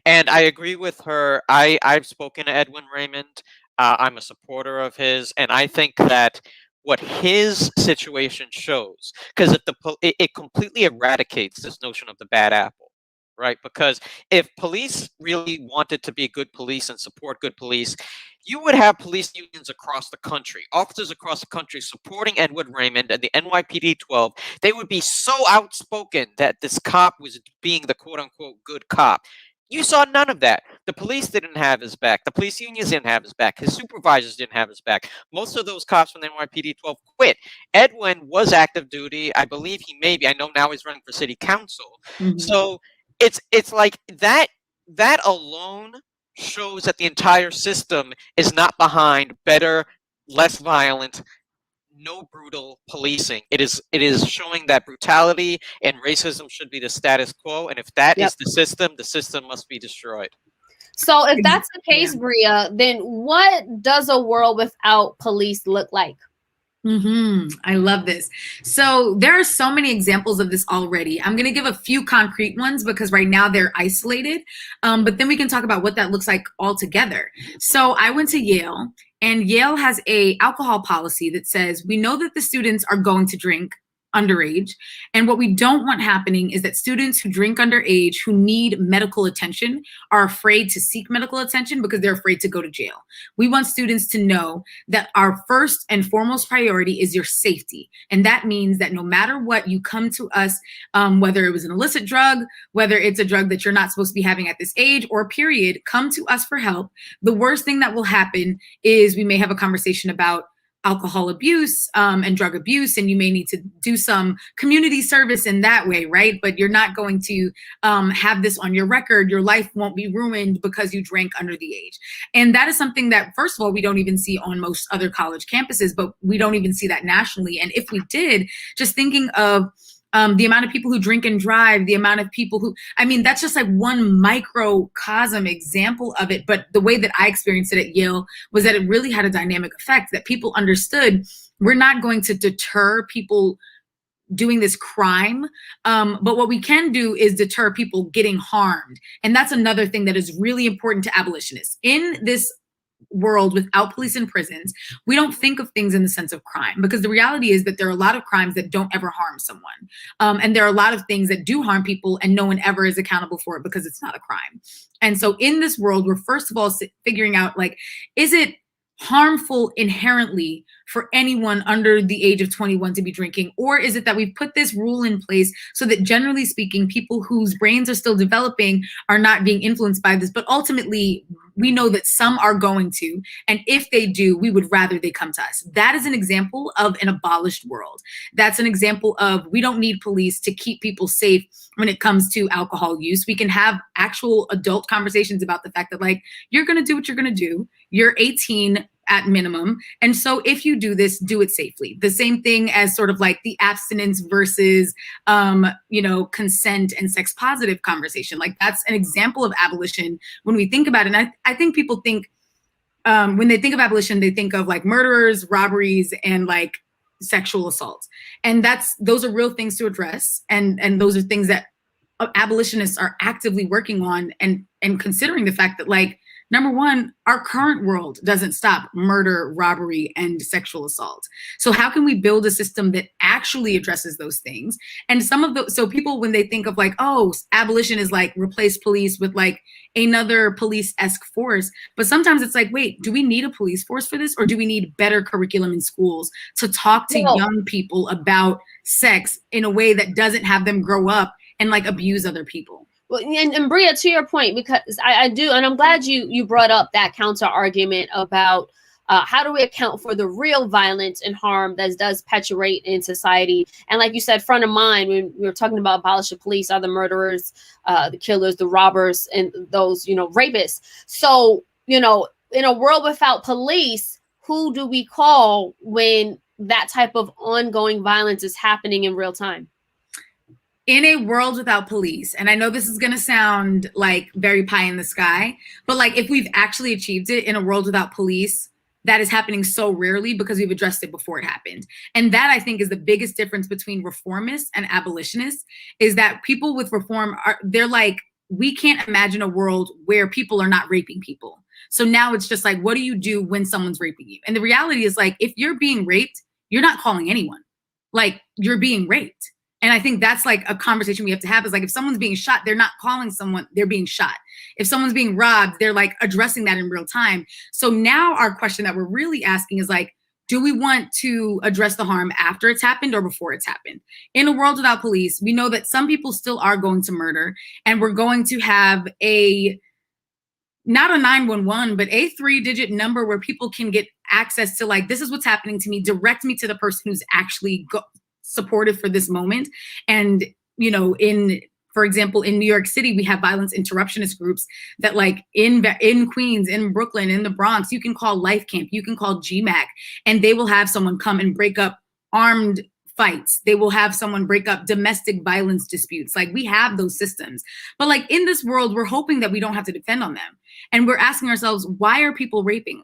And I agree with her. I've spoken to Edwin Raymond. I'm a supporter of his, and I think that what his situation shows, because it completely eradicates this notion of the bad apple, right? Because if police really wanted to be good police and support good police, you would have police unions across the country, officers across the country supporting Edward Raymond and the NYPD 12. They would be so outspoken that this cop was being the quote unquote good cop. You saw none of that. The police didn't have his back. The police unions didn't have his back. His supervisors didn't have his back. Most of those cops from the NYPD 12 quit. Edwin was active duty. I believe I know now he's running for city council. So it's like that alone shows that the entire system is not behind better, less violent, no brutal policing. It is showing that brutality and racism should be the status quo, and if that is the system must be destroyed. So if that's the case, Brea, then what does a world without police look like? I love this. So there are so many examples of this already. I'm going to give a few concrete ones because right now they're isolated, but then we can talk about what that looks like altogether. So I went to Yale, and Yale has a alcohol policy that says we know that the students are going to drink underage. And what we don't want happening is that students who drink underage, who need medical attention, are afraid to seek medical attention because they're afraid to go to jail. We want students to know that our first and foremost priority is your safety. And that means that no matter what, you come to us, whether it was an illicit drug, whether it's a drug that you're not supposed to be having at this age, or period, come to us for help. The worst thing that will happen is we may have a conversation about alcohol abuse and drug abuse, and you may need to do some community service in that way, right? But you're not going to have this on your record. Your life won't be ruined because you drank under the age. And that is something that, first of all, we don't even see on most other college campuses, but we don't even see that nationally. And if we did, just thinking of the amount of people who drink and drive, the amount of people who, I mean, that's just like one microcosm example of it. But the way that I experienced it at Yale was that it really had a dynamic effect, that people understood we're not going to deter people doing this crime. But what we can do is deter people getting harmed. And that's another thing that is really important to abolitionists. In this world without police and prisons, we don't think of things in the sense of crime, because the reality is that there are a lot of crimes that don't ever harm someone. And there are a lot of things that do harm people and no one ever is accountable for it because it's not a crime. And so in this world, we're first of all figuring out, like, is it harmful inherently for anyone under the age of 21 to be drinking? Or is it that we've put this rule in place so that, generally speaking, people whose brains are still developing are not being influenced by this? But ultimately, we know that some are going to, and if they do, we would rather they come to us. That is an example of an abolished world. That's an example of, we don't need police to keep people safe when it comes to alcohol use. We can have actual adult conversations about the fact that, like, you're going to do what you're going to do. You're 18 at minimum. And so if you do this, do it safely. The same thing as sort of like the abstinence versus, consent and sex positive conversation. Like, that's an example of abolition when we think about it. And I think people think, when they think of abolition, they think of like murderers, robberies, and like sexual assault. And those are real things to address. And those are things that abolitionists are actively working on and considering the fact that, like, number one, our current world doesn't stop murder, robbery, and sexual assault. So how can we build a system that actually addresses those things? And so people, when they think of like, oh, abolition is like replace police with like another police-esque force. But sometimes it's like, wait, do we need a police force for this? Or do we need better curriculum in schools to talk to young people about sex in a way that doesn't have them grow up and like abuse other people? Well, and Brea, to your point, because I do, and I'm glad you brought up that counter argument about how do we account for the real violence and harm that does perpetuate in society. And like you said, front of mind when we were talking about abolish the police are the murderers, the killers, the robbers, and those, rapists. So, in a world without police, who do we call when that type of ongoing violence is happening in real time? In a world without police, and I know this is going to sound like very pie in the sky, but like if we've actually achieved it in a world without police, that is happening so rarely because we've addressed it before it happened. And that, I think, is the biggest difference between reformists and abolitionists, is that people with reform they're like, we can't imagine a world where people are not raping people. So now it's just like, what do you do when someone's raping you? And the reality is, like, if you're being raped, you're not calling anyone. Like, you're being raped. And I think that's like a conversation we have to have, is like, if someone's being shot, they're not calling someone, they're being shot. If someone's being robbed, they're like addressing that in real time. So now our question that we're really asking is like, do we want to address the harm after it's happened or before it's happened? In a world without police, we know that some people still are going to murder, and we're going to have not a 911, but a 3-digit number where people can get access to, like, this is what's happening to me, direct me to the person who's actually supportive for this moment. And, for example, in New York City, we have violence interruptionist groups that, like, in Queens, in Brooklyn, in the Bronx, you can call Life Camp, you can call GMAC, and they will have someone come and break up armed fights. They will have someone break up domestic violence disputes. Like, we have those systems. But like, in this world, we're hoping that we don't have to depend on them. And we're asking ourselves, why are people raping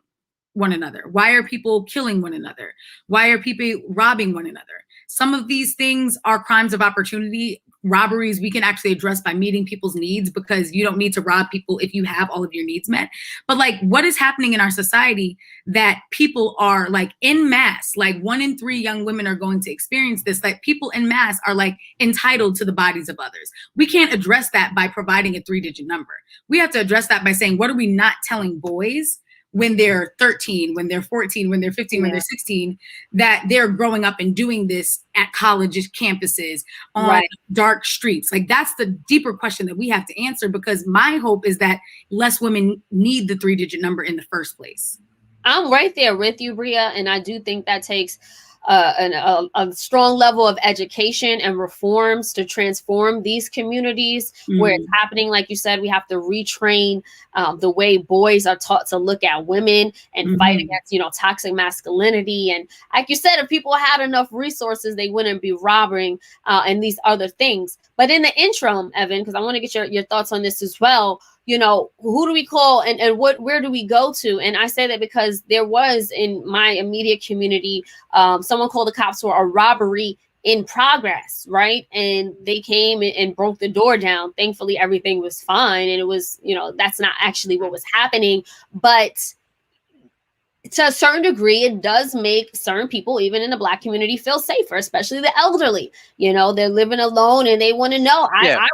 one another? Why are people killing one another? Why are people robbing one another? Some of these things are crimes of opportunity. Robberies we can actually address by meeting people's needs, because you don't need to rob people if you have all of your needs met. But like, what is happening in our society that people are like en masse, like 1 in 3 young women are going to experience this, like people en masse are like entitled to the bodies of others. We can't address that by providing a 3-digit number. We have to address that by saying, what are we not telling boys when they're 13, when they're 14, when they're 15, when they're 16, that they're growing up and doing this at colleges, campuses, on dark streets? Like, that's the deeper question that we have to answer, because my hope is that less women need the 3-digit number in the first place. I'm right there with you, Brea, and I do think that takes a strong level of education and reforms to transform these communities where it's happening. Like you said, we have to retrain the way boys are taught to look at women and fight against, toxic masculinity. And like you said, if people had enough resources, they wouldn't be robbing and these other things. But in the interim, Evan, because I want to get your thoughts on this as well, who do we call and where do we go to? And I say that because there was in my immediate community, someone called the cops for a robbery in progress, right? And they came and broke the door down. Thankfully, everything was fine. And it was, that's not actually what was happening. But to a certain degree, it does make certain people, even in the Black community, feel safer, especially the elderly. They're living alone and they want to know. Yeah.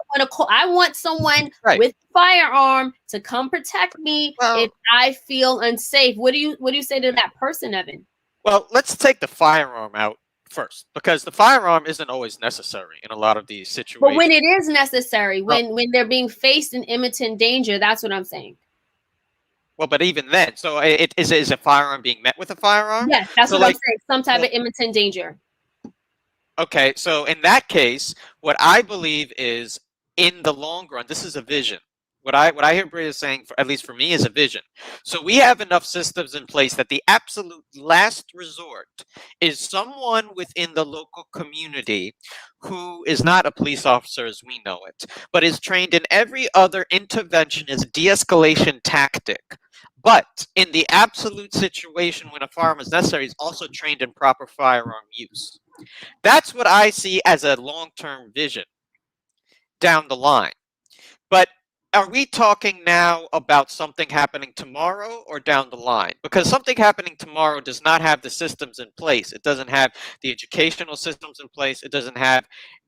I want someone Right. with a firearm to come protect me Well- if I feel unsafe. What do you say to that person, Evan? Well, let's take the firearm out first, because the firearm isn't always necessary in a lot of these situations. But when it is necessary, when they're being faced in imminent danger, that's what I'm saying. Well, but even then, so is a firearm being met with a firearm? Yes, that's So, what I'm saying. Some type of imminent danger. Okay, so in that case, what I believe is, in the long run, this is a vision. What I hear Brea saying, at least for me, is a vision. So we have enough systems in place that the absolute last resort is someone within the local community who is not a police officer as we know it, but is trained in every other interventionist de-escalation tactic. But in the absolute situation when a firearm is necessary, is also trained in proper firearm use. That's what I see as a long-term vision down the line. But are we talking now about something happening tomorrow or down the line? Because something happening tomorrow does not have the systems in place. It doesn't have the educational systems in place. It doesn't have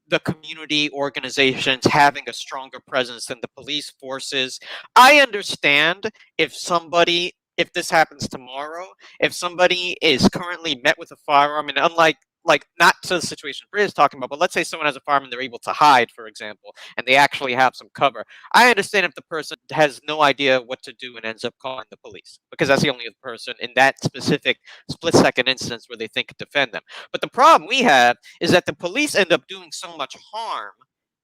the community organizations having a stronger presence than the police forces. I understand if this happens tomorrow, if somebody is currently met with a firearm, and unlike, not to the situation Brea is talking about, but let's say someone has a firearm and they're able to hide, for example, and they actually have some cover. I understand if the person has no idea what to do and ends up calling the police, because that's the only person in that specific split-second instance where they think could defend them. But the problem we have is that the police end up doing so much harm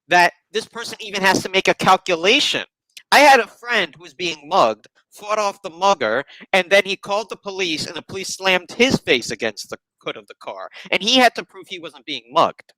that this person even has to make a calculation. I had a friend who was being mugged, fought off the mugger, and then he called the police, and the police slammed his face against the hood of the car, and he had to prove he wasn't being mugged.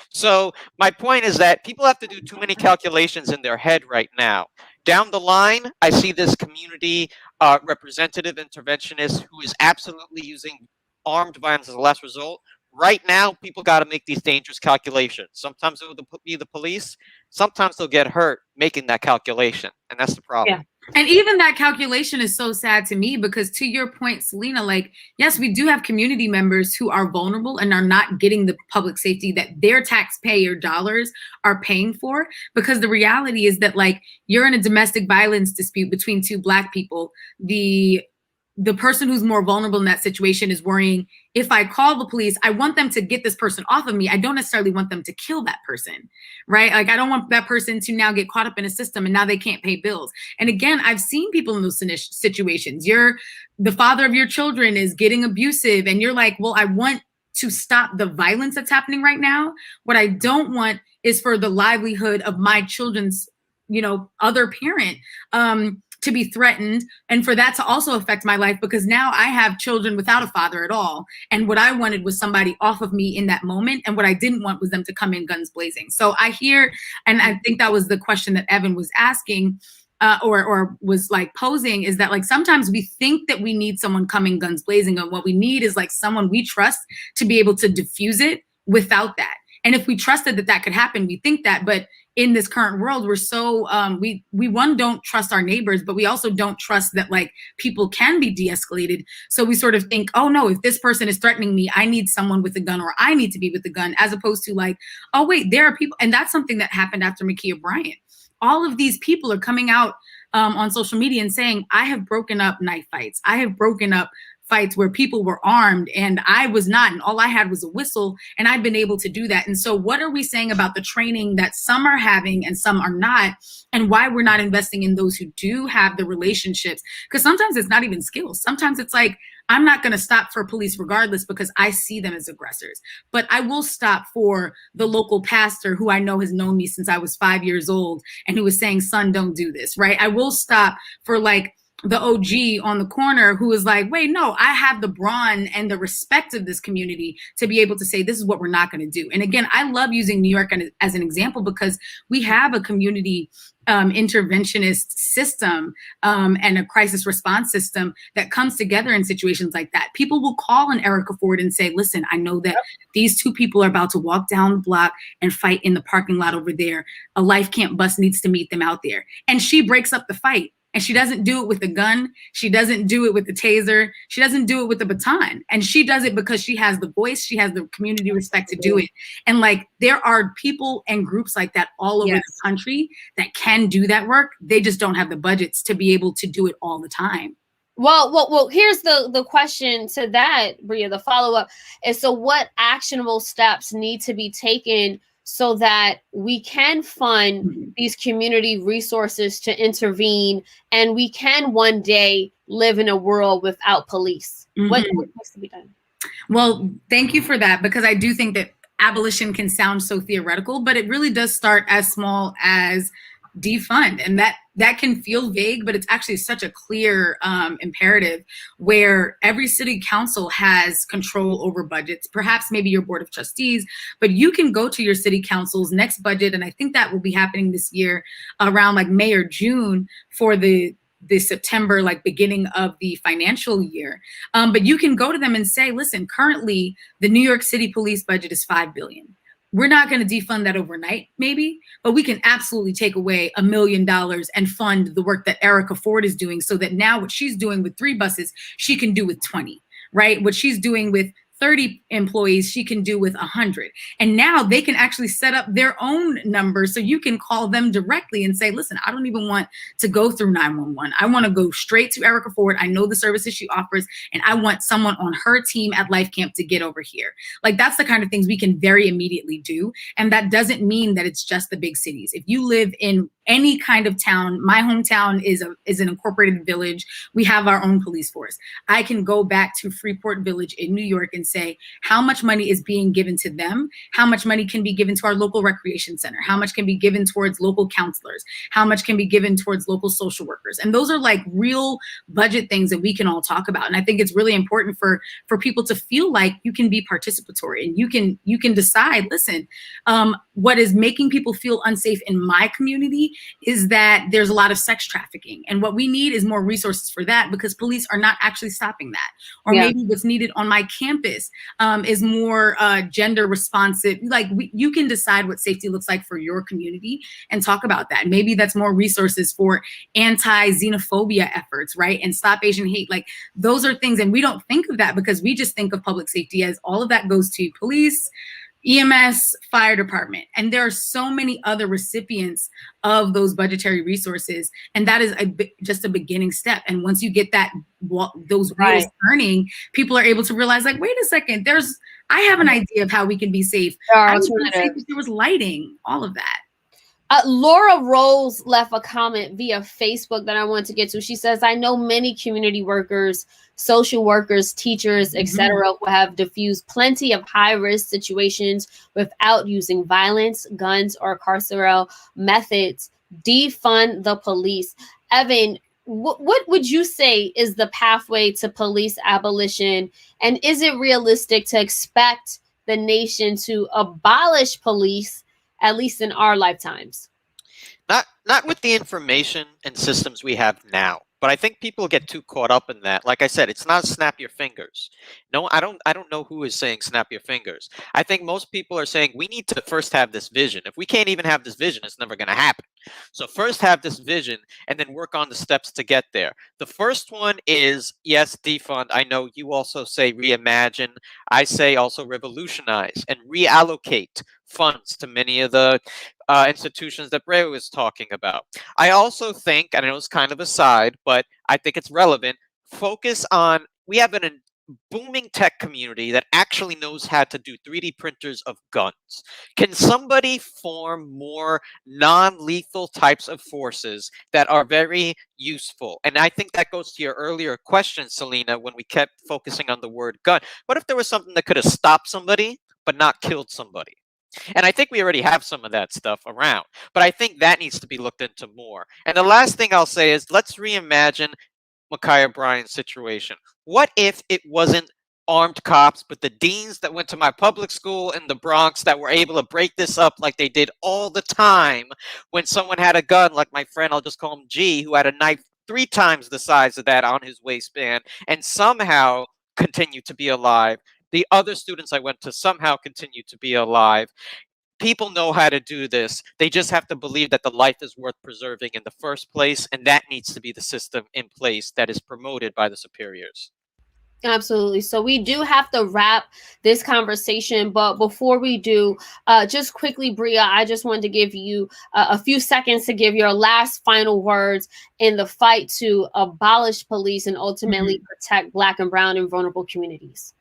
So my point is that people have to do too many calculations in their head right now. Down the line, I see this community representative interventionist who is absolutely using armed violence as a last result. Right now, people got to make these dangerous calculations. Sometimes it will be the police. Sometimes they'll get hurt making that calculation, and that's the problem. Yeah. And even that calculation is so sad to me, because to your point, Selena, yes, we do have community members who are vulnerable and are not getting the public safety that their taxpayer dollars are paying for. Because the reality is that you're in a domestic violence dispute between two Black people. The person who's more vulnerable in that situation is worrying, if I call the police, I want them to get this person off of me. I don't necessarily want them to kill that person, right? I don't want that person to now get caught up in a system and now they can't pay bills. And again, I've seen people in those situations. The father of your children is getting abusive and you're like, well, I want to stop the violence that's happening right now. What I don't want is for the livelihood of my children's, other parent, to be threatened, and for that to also affect my life, because now I have children without a father at all. And what I wanted was somebody off of me in that moment. And what I didn't want was them to come in guns blazing. So I hear, and I think that was the question that Evan was asking, or was posing, is that sometimes we think that we need someone coming guns blazing, and what we need is someone we trust to be able to diffuse it without that. And if we trusted that could happen, we think that, but in this current world, we're so, we don't trust our neighbors, but we also don't trust that people can be de-escalated. So we sort of think, oh no, if this person is threatening me, I need someone with a gun, or I need to be with a gun, as opposed to oh wait, there are people. And that's something that happened after Ma'Khia Bryant. All of these people are coming out on social media and saying, I have broken up knife fights. I have broken up fights where people were armed and I was not, and all I had was a whistle, and I've been able to do that. And so what are we saying about the training that some are having and some are not, and why we're not investing in those who do have the relationships? Because sometimes it's not even skills. Sometimes it's I'm not going to stop for police regardless because I see them as aggressors, but I will stop for the local pastor who I know has known me since I was 5 years old and who was saying, son, don't do this, right? I will stop for the OG on the corner who is wait, no, I have the brawn and the respect of this community to be able to say, this is what we're not going to do. And again, I love using New York as an example because we have a community interventionist system and a crisis response system that comes together in situations like that. People will call on Erica Ford and say, listen, I know that these two people are about to walk down the block and fight in the parking lot over there. A life camp bus needs to meet them out there. And she breaks up the fight. And she doesn't do it with the gun. She doesn't do it with the taser. She doesn't do it with the baton. And she does it because she has the voice. She has the community respect to do it. And like, there are people and groups like that all over the country that can do that work. They just don't have the budgets to be able to do it all the time. Well, here's the question to that, Brea. The follow-up is, so what actionable steps need to be taken so that we can fund these community resources to intervene, and we can one day live in a world without police? What needs to be done? Well, thank you for that, because I do think that abolition can sound so theoretical, but it really does start as small as defund, and that can feel vague, but it's actually such a clear imperative, where every city council has control over budgets, perhaps maybe your board of trustees, but you can go to your city council's next budget, and I think that will be happening this year around like May or June for the September, like beginning of the financial year. But you can go to them and say, listen, currently the New York City police budget is $5 billion. We're not going to defund that overnight, maybe, but we can absolutely take away $1 million and fund the work that Erica Ford is doing, so that now what she's doing with 3 buses, she can do with 20, right? What she's doing with 30 employees, she can do with 100. And now they can actually set up their own numbers, so you can call them directly and say, listen, I don't even want to go through 911. I want to go straight to Erica Ford. I know the services she offers, and I want someone on her team at Life Camp to get over here. Like, that's the kind of things we can very immediately do. And that doesn't mean that it's just the big cities. If you live in any kind of town, my hometown is an incorporated village. We have our own police force. I can go back to Freeport Village in New York and say, how much money is being given to them? How much money can be given to our local recreation center? How much can be given towards local counselors? How much can be given towards local social workers? And those are like real budget things that we can all talk about. And I think it's really important for people to feel like you can be participatory, and you can decide, listen, what is making people feel unsafe in my community is that there's a lot of sex trafficking. And what we need is more resources for that, because police are not actually stopping that. Or maybe what's needed on my campus is more gender responsive. Like, you can decide what safety looks like for your community and talk about that. Maybe that's more resources for anti-xenophobia efforts, right? And stop Asian hate. Like, those are things, and we don't think of that because we just think of public safety as all of that goes to police, EMS, fire department. And there are so many other recipients of those budgetary resources. And that is just a beginning step. And once you get those wheels turning, people are able to realize, like, wait a second, I have an idea of how we can be safe. I was safe if there was lighting, all of that. Laura Rose left a comment via Facebook that I want to get to. She says, I know many community workers, social workers, teachers, etc., who have diffused plenty of high-risk situations without using violence, guns, or carceral methods. Defund the police. Evan, what would you say is the pathway to police abolition? And is it realistic to expect the nation to abolish police, at least in our lifetimes? Not with the information and systems we have now. But I think people get too caught up in that. Like I said, it's not snap your fingers. No, I don't know who is saying snap your fingers. I think most people are saying we need to first have this vision. If we can't even have this vision, it's never going to happen. So first have this vision and then work on the steps to get there. The first one is, yes, defund. I know you also say reimagine. I say also revolutionize and reallocate funds to many of the institutions that Brea was talking about. I also think, and I know it's kind of aside, but I think it's relevant, focus on, we have a booming tech community that actually knows how to do 3D printers of guns. Can somebody form more non-lethal types of forces that are very useful? And I think that goes to your earlier question, Selena, when we kept focusing on the word gun. What if there was something that could have stopped somebody but not killed somebody? And I think we already have some of that stuff around, but I think that needs to be looked into more. And the last thing I'll say is, let's reimagine Ma'Khia Bryant's situation. What if it wasn't armed cops, but the deans that went to my public school in the Bronx that were able to break this up like they did all the time when someone had a gun, like my friend, I'll just call him G, who had a knife 3 times the size of that on his waistband and somehow continued to be alive. The other students I went to somehow continue to be alive. people know how to do this. They just have to believe that the life is worth preserving in the first place, and that needs to be the system in place that is promoted by the superiors. Absolutely. So we do have to wrap this conversation, but before we do, just quickly, Brea, I just wanted to give you a few seconds to give your last final words in the fight to abolish police and ultimately protect Black and brown and vulnerable communities.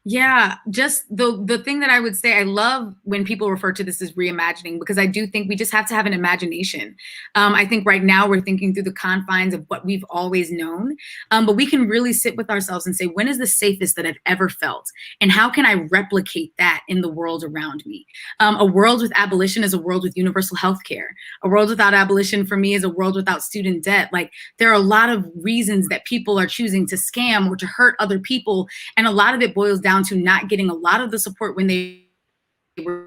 Yeah, just the thing that I would say, I love when people refer to this as reimagining, because I do think we just have to have an imagination. I think right now we're thinking through the confines of what we've always known, but we can really sit with ourselves and say, when is the safest that I've ever felt? And how can I replicate that in the world around me? A world with abolition is a world with universal health care. A world without abolition for me is a world without student debt. Like, there are a lot of reasons that people are choosing to scam or to hurt other people. And a lot of it boils down to not getting a lot of the support when they were.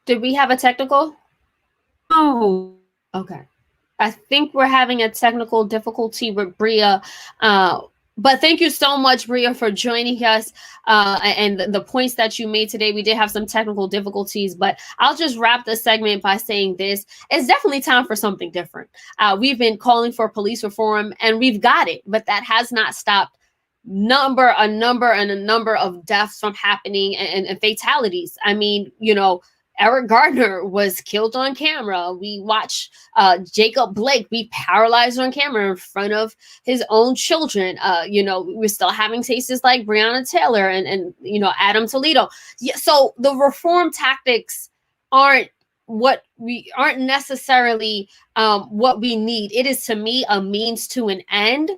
Did we have a technical? Oh, okay. I think we're having a technical difficulty with Brea. But thank you so much, Brea, for joining us and the points that you made today. We did have some technical difficulties, but I'll just wrap the segment by saying this. It's definitely time for something different. We've been calling for police reform, and we've got it, but that has not stopped a number of deaths from happening and fatalities. I mean, you know, Eric Gardner was killed on camera. We watched Jacob Blake be paralyzed on camera in front of his own children. You know, we're still having cases like Breonna Taylor and you know, Adam Toledo. Yeah, so the reform tactics aren't necessarily what we need. It is, to me, a means to an end.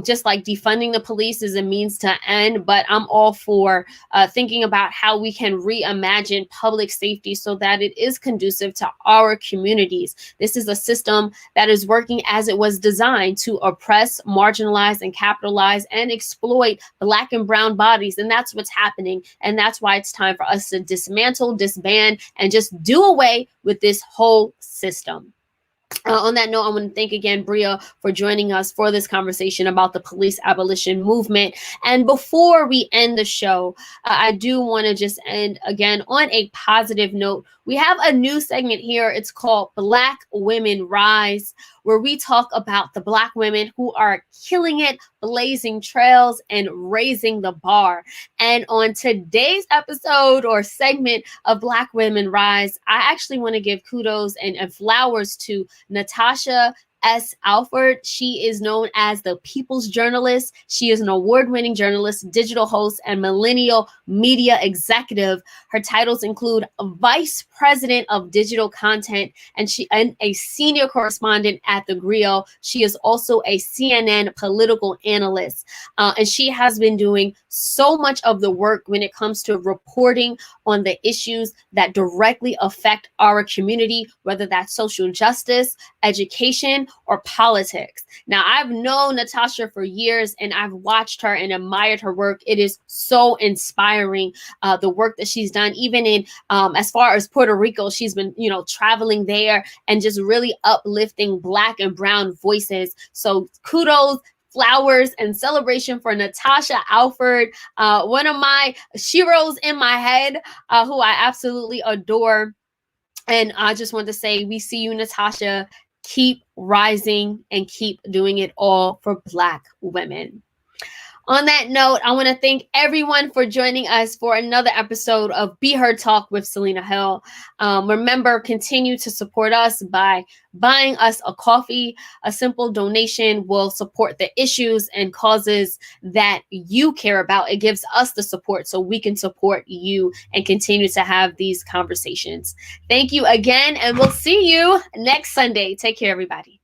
Just like defunding the police is a means to end, but I'm all for thinking about how we can reimagine public safety so that it is conducive to our communities. This is a system that is working as it was designed to oppress, marginalize, and capitalize and exploit Black and brown bodies. And that's what's happening. And that's why it's time for us to dismantle, disband, and just do away with this whole system. On that note, I want to thank again Brea for joining us for this conversation about the police abolition movement. And before we end the show, I do want to just end again on a positive note. We have a new segment here. It's called Black Women Rise, where we talk about the Black women who are killing it, blazing trails, and raising the bar. And on today's episode or segment of Black Women Rise, I actually want to give kudos and flowers to Natasha S. Alford. She is known as the People's Journalist. She is an award-winning journalist, digital host, and millennial media executive. Her titles include Vice President of Digital Content and a senior correspondent at The Griot. She is also a CNN political analyst. And she has been doing so much of the work when it comes to reporting on the issues that directly affect our community, whether that's social justice, education, or politics. Now, I've known Natasha for years, and I've watched her and admired her work. It is so inspiring, the work that she's done, even in as far as Puerto Rico. She's been, you know, traveling there and just really uplifting Black and brown voices. So kudos, flowers, and celebration for Natasha Alford, one of my sheroes in my head, who I absolutely adore. And I just want to say, we see you, Natasha. Keep rising and keep doing it all for Black women. On that note, I want to thank everyone for joining us for another episode of Be Heard Talk with Selena Hill. Remember, continue to support us by buying us a coffee. A simple donation will support the issues and causes that you care about. It gives us the support so we can support you and continue to have these conversations. Thank you again, and we'll see you next Sunday. Take care, everybody.